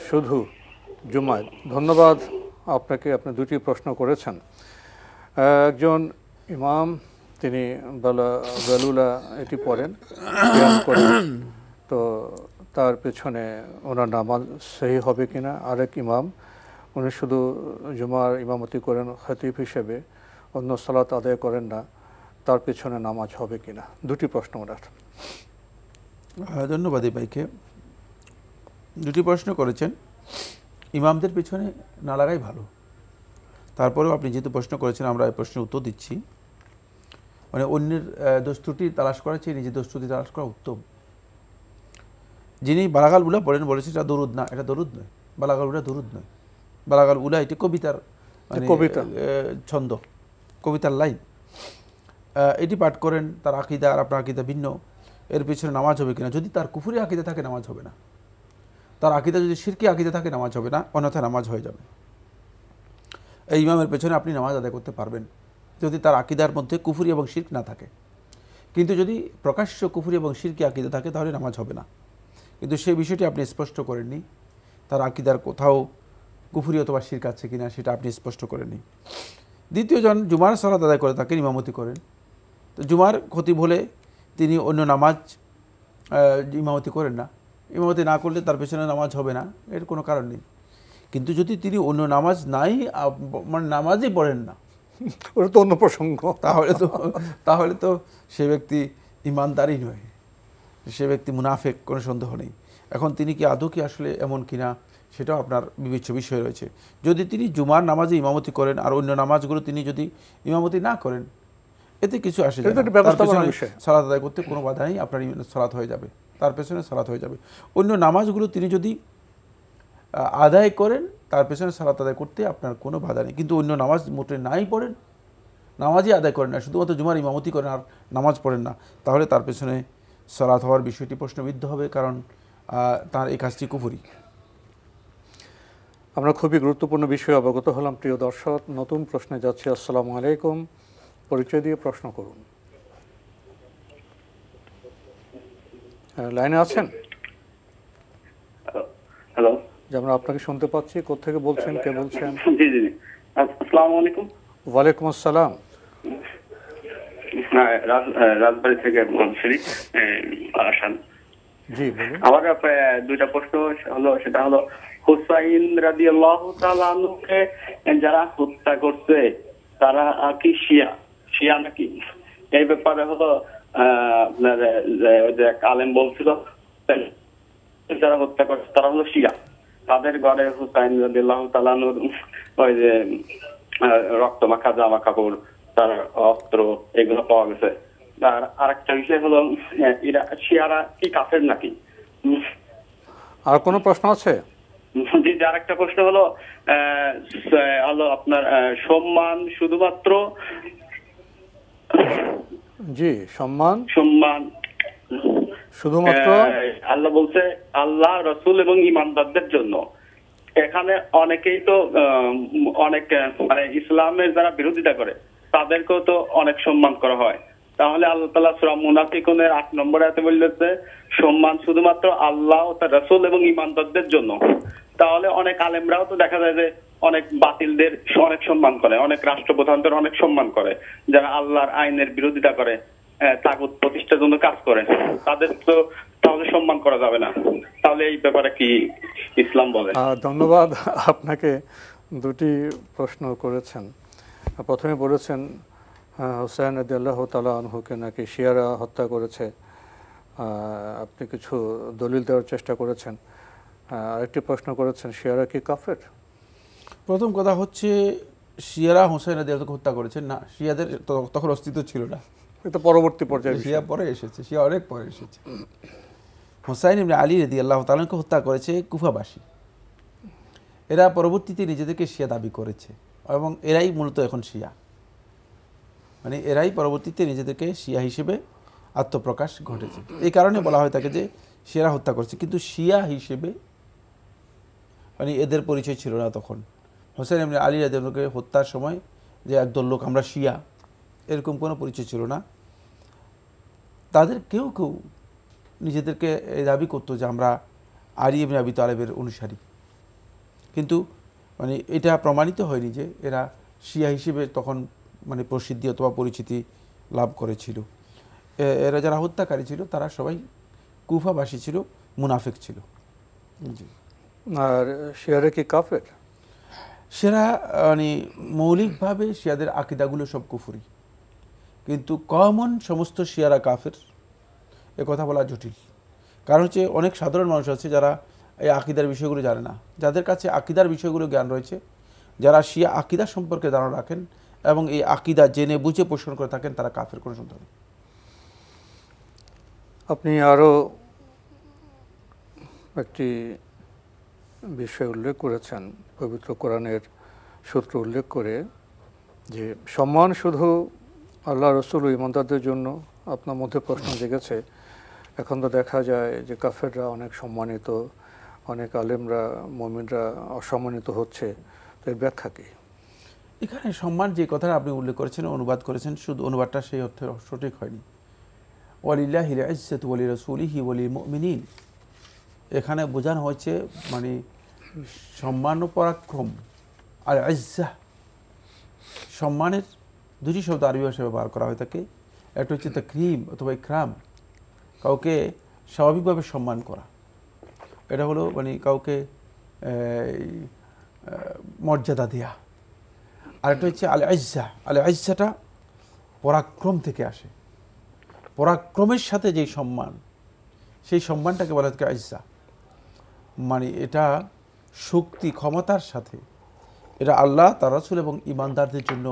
শুধু জুম্মায়। ধন্যবাদ আপনাকে, আপনি 2টি প্রশ্ন করেছেন। একজন ইমাম তিনি বালুলা এটি পড়েন, তো তার পেছনে ওনার নামাজ সহি হবে কিনা। আরেক ইমাম উনি শুধু জুমার ইমামতি করেন খতিব হিসেবে, অন্য সালাত আদায় করেন না, তার পেছনে নামাজ হবে কিনা। 2টি প্রশ্ন ওনার। ধন্যবাদ এই ভাইকে, 2টি প্রশ্ন করেছেন। ইমামদের পেছনে না লাগাই ভালো। তারপরেও আপনি যেহেতু প্রশ্ন করেছেন, আমরা এই প্রশ্নের উত্তর দিচ্ছি। মানে অন্যের দোষ ত্রুটি তালাশ করার চেয়ে নিজের দোষ ত্রুটি তালাশ করা উত্তম। যিনি বালাগাল উলা পড়েন বলেছে এটা দরুদ না, এটা দরুদ নয়, বালাগাল উলা দরুদ নয়, বালাগাল উলা এটি কবিতার কবিতা ছন্দ, কবিতার লাইন। এটি পাঠ করেন, তার আকিদা আর আপনার আকিদা ভিন্ন, এর পিছনে নামাজ হবে কিনা? যদি তার কুফুরি আকিদা থাকে নামাজ হবে না, তার আকিদা যদি শিরকি আকিদা থাকে নামাজ হবে না, অন্যথায় নামাজ হয়ে যাবে। এই ইমামের পেছনে আপনি নামাজ আদায় করতে পারবেন যদি তার আকিদার মধ্যে কুফুরি এবং শিরক না থাকে। কিন্তু যদি প্রকাশ্য কুফুরি এবং শিরকি আকিদা থাকে তাহলে নামাজ হবে না। কিন্তু সেই বিষয়টি আপনি স্পষ্ট করেননি, তার আকিদার কোথাও কুফুরি অথবা শিরক আছে কিনা সেটা আপনি স্পষ্ট করেননি। দ্বিতীয়জন জুমার সালাত আদায় করে থাকেন, ইমামতি করেন, তো জুমার খতিব হলে তিনি অন্য নামাজ ইমামতি করেন না, ইমামতি না করলে তার পেছনে নামাজ হবে না, এর কোনো কারণ নেই। কিন্তু যদি তিনি অন্য নামাজ নাই, মানে নামাজই পড়েন না, ওটা তো অন্য প্রসঙ্গ, তাহলে তো সে ব্যক্তি ইমানদারই নয়, সে ব্যক্তি মুনাফেক, কোনো সন্দেহ নেই। এখন তিনি কি আদৌ কি আসলে এমন কিনা সেটাও আপনার বিবেচ্য বিষয় রয়েছে। যদি তিনি জুমার নামাজে ইমামতি করেন আর অন্য নামাজগুলো তিনি যদি ইমামতি না করেন, এতে কিছু আসে যায় না, সালাত আদায় করতে কোনো বাধা নেই, আপনার সালাত হয়ে যাবে, তার পেছনে সালাত হয়ে যাবে। অন্য নামাজগুলো তিনি যদি আদায় করেন, তার পেছনে সালাত আদায় করতে আপনার কোনো বাধা নেই। কিন্তু অন্য নামাজ মোটে নাই পড়েন, নামাজই আদায় করেন না, শুধুমাত্র জুমার ইমামতি করেন আর নামাজ পড়েন না, তাহলে তার পেছনে সালাত হওয়ার বিষয়টি প্রশ্নবিদ্ধ হবে, কারণ তার এই কাজটি কুফরি। আমরা খুবই গুরুত্বপূর্ণ বিষয়ে অবগত হলাম প্রিয় দর্শক। নতুন প্রশ্নে যাচ্ছি। আসসালামু আলাইকুম, পরিচয় দিয়ে প্রশ্ন করুন। লাইনে আছেন? হ্যালো, যে আমরা আপনাকে শুনতে পাচ্ছি। কোত্থেকে বলছেন, কে বলছেন? জি জি, আসসালামু আলাইকুম। ওয়ালাইকুম আসসালাম। রাজবাড়ি থেকে বলছি আসান। জি বলুন। আমার দুইটা প্রশ্ন হলো, সেটা হলো হুসাইন রাদিয়াল্লাহু তাআলা আনহুকে যারা হত্যা করছে তারা কি শিয়া নাকি? এই ব্যাপারে হলো আপনার ওই যে আলেম বলছিল যারা হত্যা করছে তারা হলো শিয়া, তাদের ঘরে হুসাইন রাদিয়াল্লাহু তাআলা আনহুর ওই যে রক্ত মাখা জামা কাপড়, তার অস্ত্র, এগুলো পাওয়া গেছে। আর আরেকটা বিষয় হলো শিয়ারা কি কাফের নাকি? আর কোনো প্রশ্ন আছে? জি, আরেকটা প্রশ্ন হলো আপনার সম্মান শুধুমাত্র সম্মান শুধুমাত্র আল্লাহ বলছে আল্লাহ, রসুল এবং ইমানদারদের জন্য। এখানে অনেকেই তো অনেক মানে ইসলামের যারা বিরোধিতা করে তাদেরকেও তো অনেক সম্মান করা হয়। তাহলে আল্লাহ তাআলা সূরা মুনাফিকুনের 8 নম্বর আয়াতে বলেছে সম্মান শুধুমাত্র আল্লাহ ও তার রাসূল এবং ঈমানদারদের জন্য। তাহলে অনেক আলেমরাও তো দেখা যায় যে অনেক বাতিলদের অনেক সম্মান করে, অনেক রাষ্ট্রপ্রধানদের অনেক সম্মান করে, যারা আল্লাহর আইনের বিরোধিতা করে, তাগুত প্রতিষ্ঠার জন্য কাজ করে, তাদের তো তাহলে সম্মান করা যাবে না। তাহলে এই ব্যাপারে কি ইসলাম বলে? ধন্যবাদ। আপনাকে দুটি প্রশ্ন করেছেন। প্রথমে বলেছেন হুসাইন রাদিয়াল্লাহু তাআলা আনহুকে নাকি শিয়ারা হত্যা করেছে, আপনি কিছু দলিল দেওয়ার চেষ্টা করেছেন। আরেকটি প্রশ্ন করেছেন শিয়ারা কি কাফের? প্রথম কথা হচ্ছে শিয়ারা হুসাইন রাদিয়াল্লাহু হত্যা করেছেন না, শিয়াদের তখন অস্তিত্ব ছিল না, এটা পরবর্তী পর্যায়ে, শিয়া পরে এসেছে, শিয়া অনেক পরে এসেছে। হুসাইন ইবনে আলী রাদিয়াল্লাহু তাআলাকে হত্যা করেছে কুফাবাসী, এরা পরবর্তীতে নিজেদেরকে শিয়া দাবি করেছে এবং এরাই মূলত এখন শিয়া, মানে এরাই পরবর্তীতে নিজেদেরকে শিয়া হিসেবে আত্মপ্রকাশ ঘটেছে। এই কারণে বলা হয় থাকে যে শিয়ারা হত্যা করেছে, কিন্তু শিয়া হিসেবে মানে এদের পরিচয় ছিল না তখন। হুসাইন ইবনে আলী রাদিয়াল্লাহু হত্যার সময় যে একদল লোক আমরা শিয়া, এরকম কোনো পরিচয় ছিল না। তাদের কেউ কেউ নিজেদেরকে এই দাবি করতো যে আমরা আলী ইবনে আবি তালেবের অনুসারী, কিন্তু মানে এটা প্রমাণিত হয়নি যে এরা শিয়া হিসেবে তখন মানে প্রসিদ্ধি অথবা পরিচিতি লাভ করেছিল। এরা যারা হত্যাকারী ছিল তারা সবাই কুফাবাসী ছিল, মুনাফিক ছিল। জি। আর শিয়ারা কি কাফের? সেরা মানে মৌলিকভাবে শিয়াদের আকিদাগুলো সব কুফরি, কিন্তু কমন সমস্ত শিয়ারা কাফের এ কথা বলা জটিল। কারণ হচ্ছে অনেক সাধারণ মানুষ আছে যারা এই আকিদার বিষয়গুলো জানে না, যাদের কাছে আকিদার বিষয়গুলো জ্ঞান রয়েছে, যারা শিয়া আকিদা সম্পর্কে ধারণা রাখেন এবং এই আকীদা জেনে বুঝে পোষণ করে থাকেন তারা কাফের কোনো সন্তান। আপনি আরও একটি বিষয় উল্লেখ করেছেন পবিত্র কোরআনের সূত্র উল্লেখ করে যে সম্মান শুধু আল্লাহ রসুল ও ইমানদারদের জন্য। আপনার মধ্যে প্রশ্ন জেগেছে, এখন তো দেখা যায় যে কাফেররা অনেক সম্মানিত, অনেক আলেমরা মুমিনরা অসম্মানিত হচ্ছে, তো এর ব্যাখ্যা কি? এখানে সম্মান যে কথাটা আপনি উল্লেখ করেছেন, অনুবাদ করেছেন, শুধু অনুবাদটা সেই অর্থে সঠিক হয়নি। ওয়ালিল্লাহিল ইজ্জাতু ওয়া লিরাসূলিহি ওয়া লিল মুমিনিন, এখানে বোঝানো হয়েছে মানে সম্মান ও পরাক্রম। আর ইজ্জা, সম্মানের দুটি শব্দ আরবি ভাষায় ব্যবহার করা হয়ে থাকে। একটা হচ্ছে তাকরীম অথবা ইকরাম, কাউকে স্বাভাবিকভাবে সম্মান করা, এটা হলো মানে কাউকে মর্যাদা দেয়া। আর একটা হচ্ছে আল ইজ্জা, আল ইজ্জাটা পরাক্রম থেকে আসে, পরাক্রমের সাথে যেই সম্মান, সেই সম্মানটাকে বলা হচ্ছে ইজ্জা। মানে এটা শক্তি ক্ষমতার সাথে, এটা আল্লাহ তার রাসূল এবং ইমানদারদের জন্য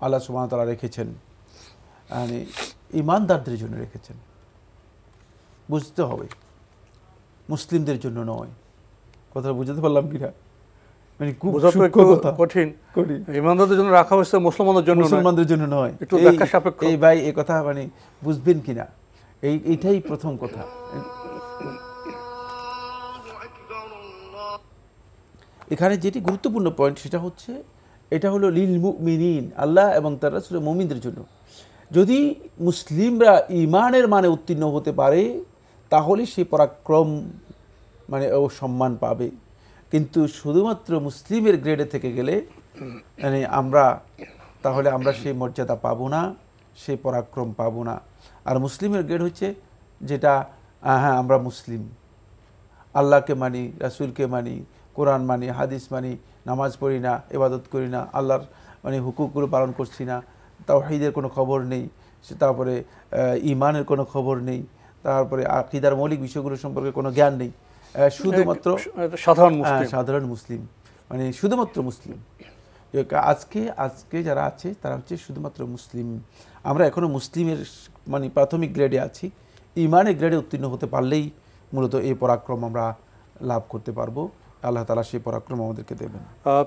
আল্লাহ সুবহানাহু ওয়া তাআলা রেখেছেন, মানে ইমানদারদের জন্য রেখেছেন। বুঝতে হবে, মুসলিমদের জন্য নয়। কথাটা বুঝতে পারলাম কিনা? মানে খুব কঠিন। ইমানদারদের জন্য রাখা হয়েছে, মুসলমানদের জন্য নয়। একটু ব্যাখ্যা সাপেক্ষ। এই ভাই এই কথা মানে বুঝবেন কিনা, এইটাই প্রথম কথা। এখানে যেটি গুরুত্বপূর্ণ পয়েন্ট সেটা হচ্ছে এটা হলো লিল মুমিনিন, আল্লাহ এবং তার রাসূল মুমিনদের জন্য। যদি মুসলিমরা ঈমানের মানে উত্তীর্ণ হতে পারে তাহলে সে পরাক্রম মানে ও সম্মান পাবে। কিন্তু শুধুমাত্র মুসলিমের গ্রেডে থেকে গেলে মানে তাহলে আমরা সেই মর্যাদা পাবো না, সেই পরাক্রম পাবো না। আর মুসলিমের গ্রেড হচ্ছে যেটা হ্যাঁ আমরা মুসলিম, আল্লাহকে মানি, রাসূলকে মানি, কোরআন মানি, হাদিস মানি, নামাজ পড়ি না, ইবাদত করি না, আল্লাহর মানে হুকুকগুলো পালন করছি না, তাওহীদের কোনো খবর নেই, তারপরে ঈমানের কোনো খবর নেই, তারপরে আকীদার মৌলিক বিষয়গুলো সম্পর্কে কোনো জ্ঞান নেই, শুধুমাত্র সাধারণ মুসলিম, মানে শুধুমাত্র মুসলিম। আজকে যারা আছে তারা হচ্ছে শুধুমাত্র মুসলিম। আমরা এখনো মুসলিমের মানে প্রাথমিক গ্রেডে আছি। ঈমানের গ্রেডে উত্তীর্ণ হতে পারলেই মূলত এই পরাক্রম আমরা লাভ করতে পারবো। আল্লাহ তাআলা সেই পরাক্রম আমাদেরকে দেবেন।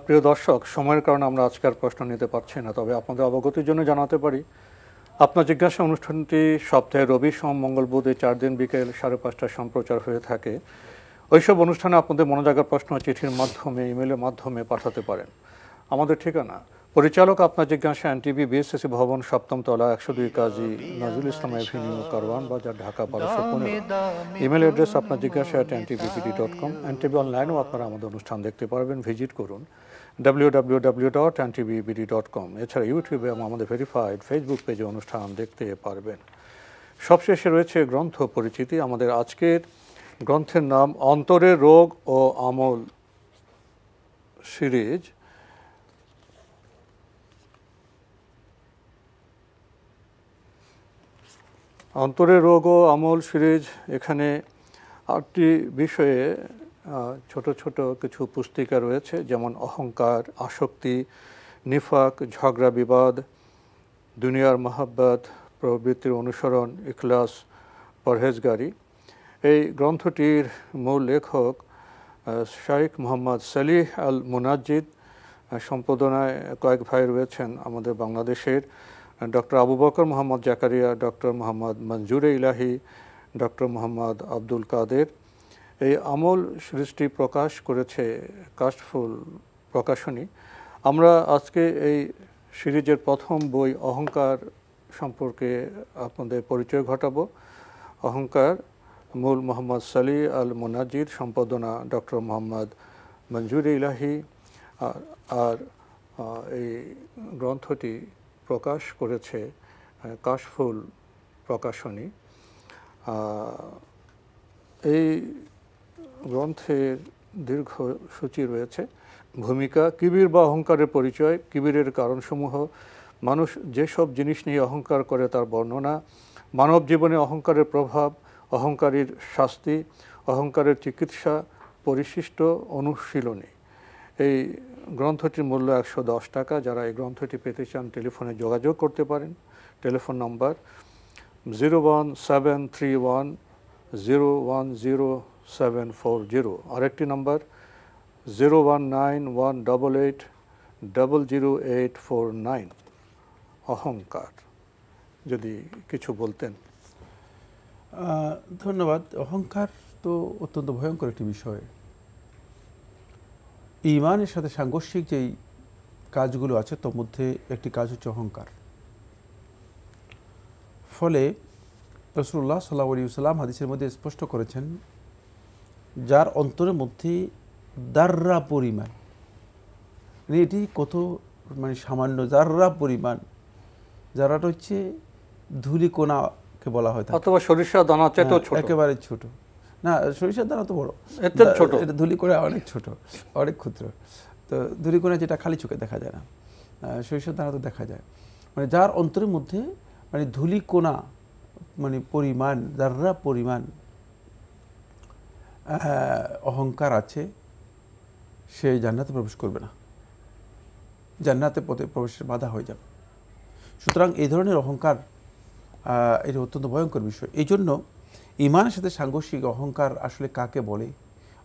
প্রিয় দর্শক, সময়ের কারণে আমরা আজকের প্রশ্ন নিতে পারছি না, তবে আপনাদের অবগতির জন্য জানাতে পারি আপনার জিজ্ঞাসা অনুষ্ঠানটি সপ্তাহে রবি, সোম, মঙ্গল, বুধে 4 দিন বিকেল 5:30 সম্প্রচার হয়ে থাকে। ওইসব অনুষ্ঠানে আপনাদের মনোজাগার প্রশ্ন চিঠির মাধ্যমে, ইমেলের মাধ্যমে পাঠাতে পারেন। আমাদের ঠিকানা পরিচালক আপনার জিজ্ঞাসা, এনটিভি, বিএসএসি ভবন, 7ম তলা, 102 কাজী নজরুল ইসলাম এভিনিউ, কারওয়ান বাজার, ঢাকা 1215। ইমেল অ্যাড্রেস আপনার জিজ্ঞাসা @ntvbd.com। এনটিভি অনলাইনেও আপনারা আমাদের অনুষ্ঠান দেখতে পারবেন, ভিজিট করুন www.ntvbd.com। এছাড়া ইউটিউবে আমাদের ভেরিফাইড ফেসবুক পেজে অনুষ্ঠান দেখতে পারবেন। সবশেষে রয়েছে গ্রন্থ পরিচিতি। আমাদের আজকের গ্রন্থের নাম অন্তরের রোগ ও আমল সিরিজ। অন্তরের রোগ ও আমল সিরিজ, এখানে 8টি বিষয়ে ছোট ছোট কিছু পুস্তিকা রয়েছে, যেমন অহংকার, আসক্তি, নিফাক, ঝগড়া বিবাদ, দুনিয়ার মহাব্বত, প্রবৃত্তির অনুসরণ, ইখলাস, পরহেজগারি। এই গ্রন্থটির মূল লেখক শাইখ মোহাম্মদ সালিহ আল মুনাজ্জিদ। সম্পাদনায় কয়েক ভাই রয়েছেন আমাদের বাংলাদেশের, ডক্টর আবু বকর মোহাম্মদ জাকারিয়া, ডক্টর মোহাম্মদ মঞ্জুরে ইলাহি, ডক্টর মোহাম্মদ আব্দুল কাদের। এই আমল সিরিজটি প্রকাশ করেছে কাশফুল প্রকাশনী। আমরা আজকে এই সিরিজের প্রথম বই অহংকার সম্পর্কে আপনাদের পরিচয় ঘটাবো। অহংকার, মূল মোহাম্মদ সালিহ আল মুনাজ্জিদ, সম্পাদনা ডক্টর মোহাম্মদ মঞ্জুরে ইলাহি। আর এই গ্রন্থটি প্রকাশ করেছে কাশফুল প্রকাশনী। এই গ্রন্থের দীর্ঘ সূচি রয়েছে। ভূমিকা, কিবির বা অহংকারের পরিচয়, কিবিরের কারণসমূহ, মানুষ যেসব জিনিস নিয়ে অহংকার করে তার বর্ণনা, মানব জীবনে অহংকারের প্রভাব, অহংকারীর শাস্তি, অহংকারের চিকিৎসা, পরিশিষ্ট অনুশীলনী। এই গ্রন্থটির মূল্য 110 টাকা। যারা এই গ্রন্থটি পেতে চান টেলিফোনে যোগাযোগ করতে পারেন। টেলিফোন নম্বর 01730 আরেকটি নাম্বার 01918800849। অহংকার, যদি কিছু বলতেন। ধন্যবাদ। অহংকার তো অত্যন্ত ভয়ঙ্কর একটি বিষয়। ঈমানের সাথে সাংঘর্ষিক যেই কাজগুলো আছে তার মধ্যে একটি কাজ হচ্ছে অহংকার। ফলে রাসূলুল্লাহ সাল্লাল্লাহু আলাইহি ওয়াসাল্লাম হাদিসের মধ্যে স্পষ্ট করেছেন, যার অন্তরের মধ্যে দাররা পরিমাণ, মানে এটি কত মানে সামান্য জাররা পরিমাণ, জাররাটা হচ্ছে ধূলিকণাকে বলা হয়, অথবা সরিষার দানা চাইতেও ছোট, একেবারে ছোট না, সরিষার দানা তো বড়, এটা ছোট, এটা ধূলিকণা অনেক ছোট, অনেক ক্ষুদ্র। তো ধূলিকণা যেটা খালি চোখে দেখা যায় না, সরিষার দানা তো দেখা যায়। মানে যার অন্তরের মধ্যে মানে ধূলিকণা মানে পরিমাণ, জাররা পরিমাণ অহংকার আছে, সে জান্নাতে প্রবেশ করবে না, জান্নাতে পথে প্রবেশের বাধা হয়ে যাবে। সুতরাং এই ধরনের অহংকার এটা অত্যন্ত ভয়ঙ্কর বিষয়। এই জন্য ঈমানের সাথে সাংঘর্ষিক অহংকার আসলে কাকে বলে,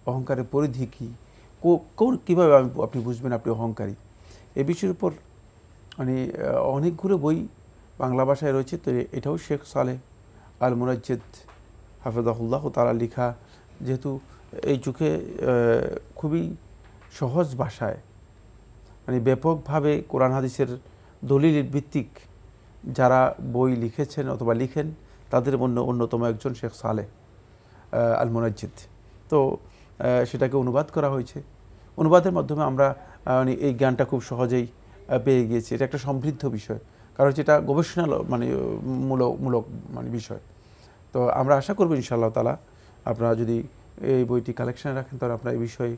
অহংকারের পরিধি কী, কীভাবে আপনি বুঝবেন আপনি অহংকারী, এই বিষয়ের উপর মানে অনেকগুলো বই বাংলা ভাষায় রয়েছে। তো এটাও শেখ সালেহ আল মুনাজ্জিদ হাফিজাহুল্লাহ তাআলা লেখা, যেহেতু এই যুগে খুবই সহজ ভাষায় মানে ব্যাপকভাবে কোরআন হাদিসের দলিল ভিত্তিক যারা বই লিখেছেন অথবা লিখেন তাদের অন্যতম একজন শেখ সালেহ আল মুনাজ্জিদ। তো সেটাকে অনুবাদ করা হয়েছে। অনুবাদের মাধ্যমে আমরা মানে এই জ্ঞানটা খুব সহজেই পেয়ে গিয়েছি। এটা একটা সমৃদ্ধ বিষয়, কারণ যেটা গবেষণা মানে মূলক মানে বিষয়। তো আমরা আশা করব ইনশাআল্লাহ তাআলা আপনারা যদি এই বইটি কালেকশনে রাখেন তাহলে আপনারা এই বিষয়ে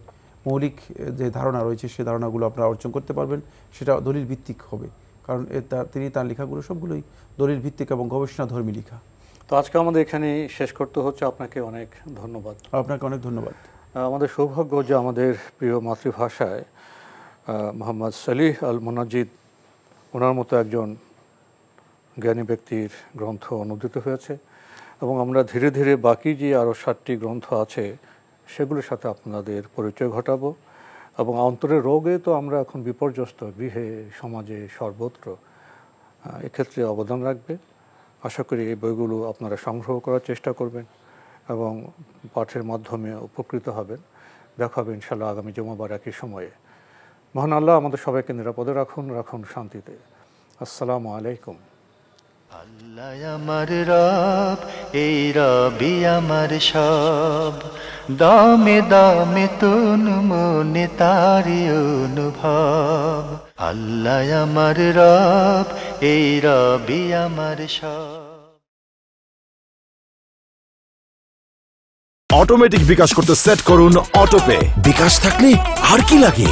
মৌলিক যে ধারণা রয়েছে সেই ধারণাগুলো আপনারা অর্জন করতে পারবেন। সেটা দলিল ভিত্তিক হবে, কারণ তিনি তার লেখাগুলো সবগুলোই দলিল ভিত্তিক এবং গবেষণাধর্মী লেখা। তো আজকে আমাদের এখানে শেষ করতে হচ্ছে। আপনাকে অনেক ধন্যবাদ। আপনাকে অনেক ধন্যবাদ। আমাদের সৌভাগ্য যে আমাদের প্রিয় মাতৃভাষায় মোহাম্মদ সালিহ আল মুনাজ্জিদ, ওনার মতো একজন জ্ঞানী ব্যক্তির গ্রন্থ অনুদিত হয়েছে, এবং আমরা ধীরে ধীরে বাকি যে আরও 7টি গ্রন্থ আছে সেগুলোর সাথে আপনাদের পরিচয় ঘটাবো। এবং অন্তরের রোগে তো আমরা এখন বিপর্যস্ত, গৃহে, সমাজে, সর্বত্র, এক্ষেত্রে অবদান রাখবে। আশা করি এই বইগুলো আপনারা সংগ্রহ করার চেষ্টা করবেন এবং পাঠের মাধ্যমে উপকৃত হবেন। দেখা হবে ইনশাআল্লাহ আগামী জুমাবার একই সময়ে। মহান আল্লাহ আমাদের সবাইকে নিরাপদে রাখুন শান্তিতে। আসসালামু আলাইকুম। আল্লাহ আমার রব, এই রবি আমার সব, দামে দামে তুন মনে তারি অনুভব। আল্লাহ আমার রব, এই রবি আমার সব। অটোমেটিক বিকাশ করতে সেট করুন অটোপে। বিকাশ থাকলে আর কি লাগে।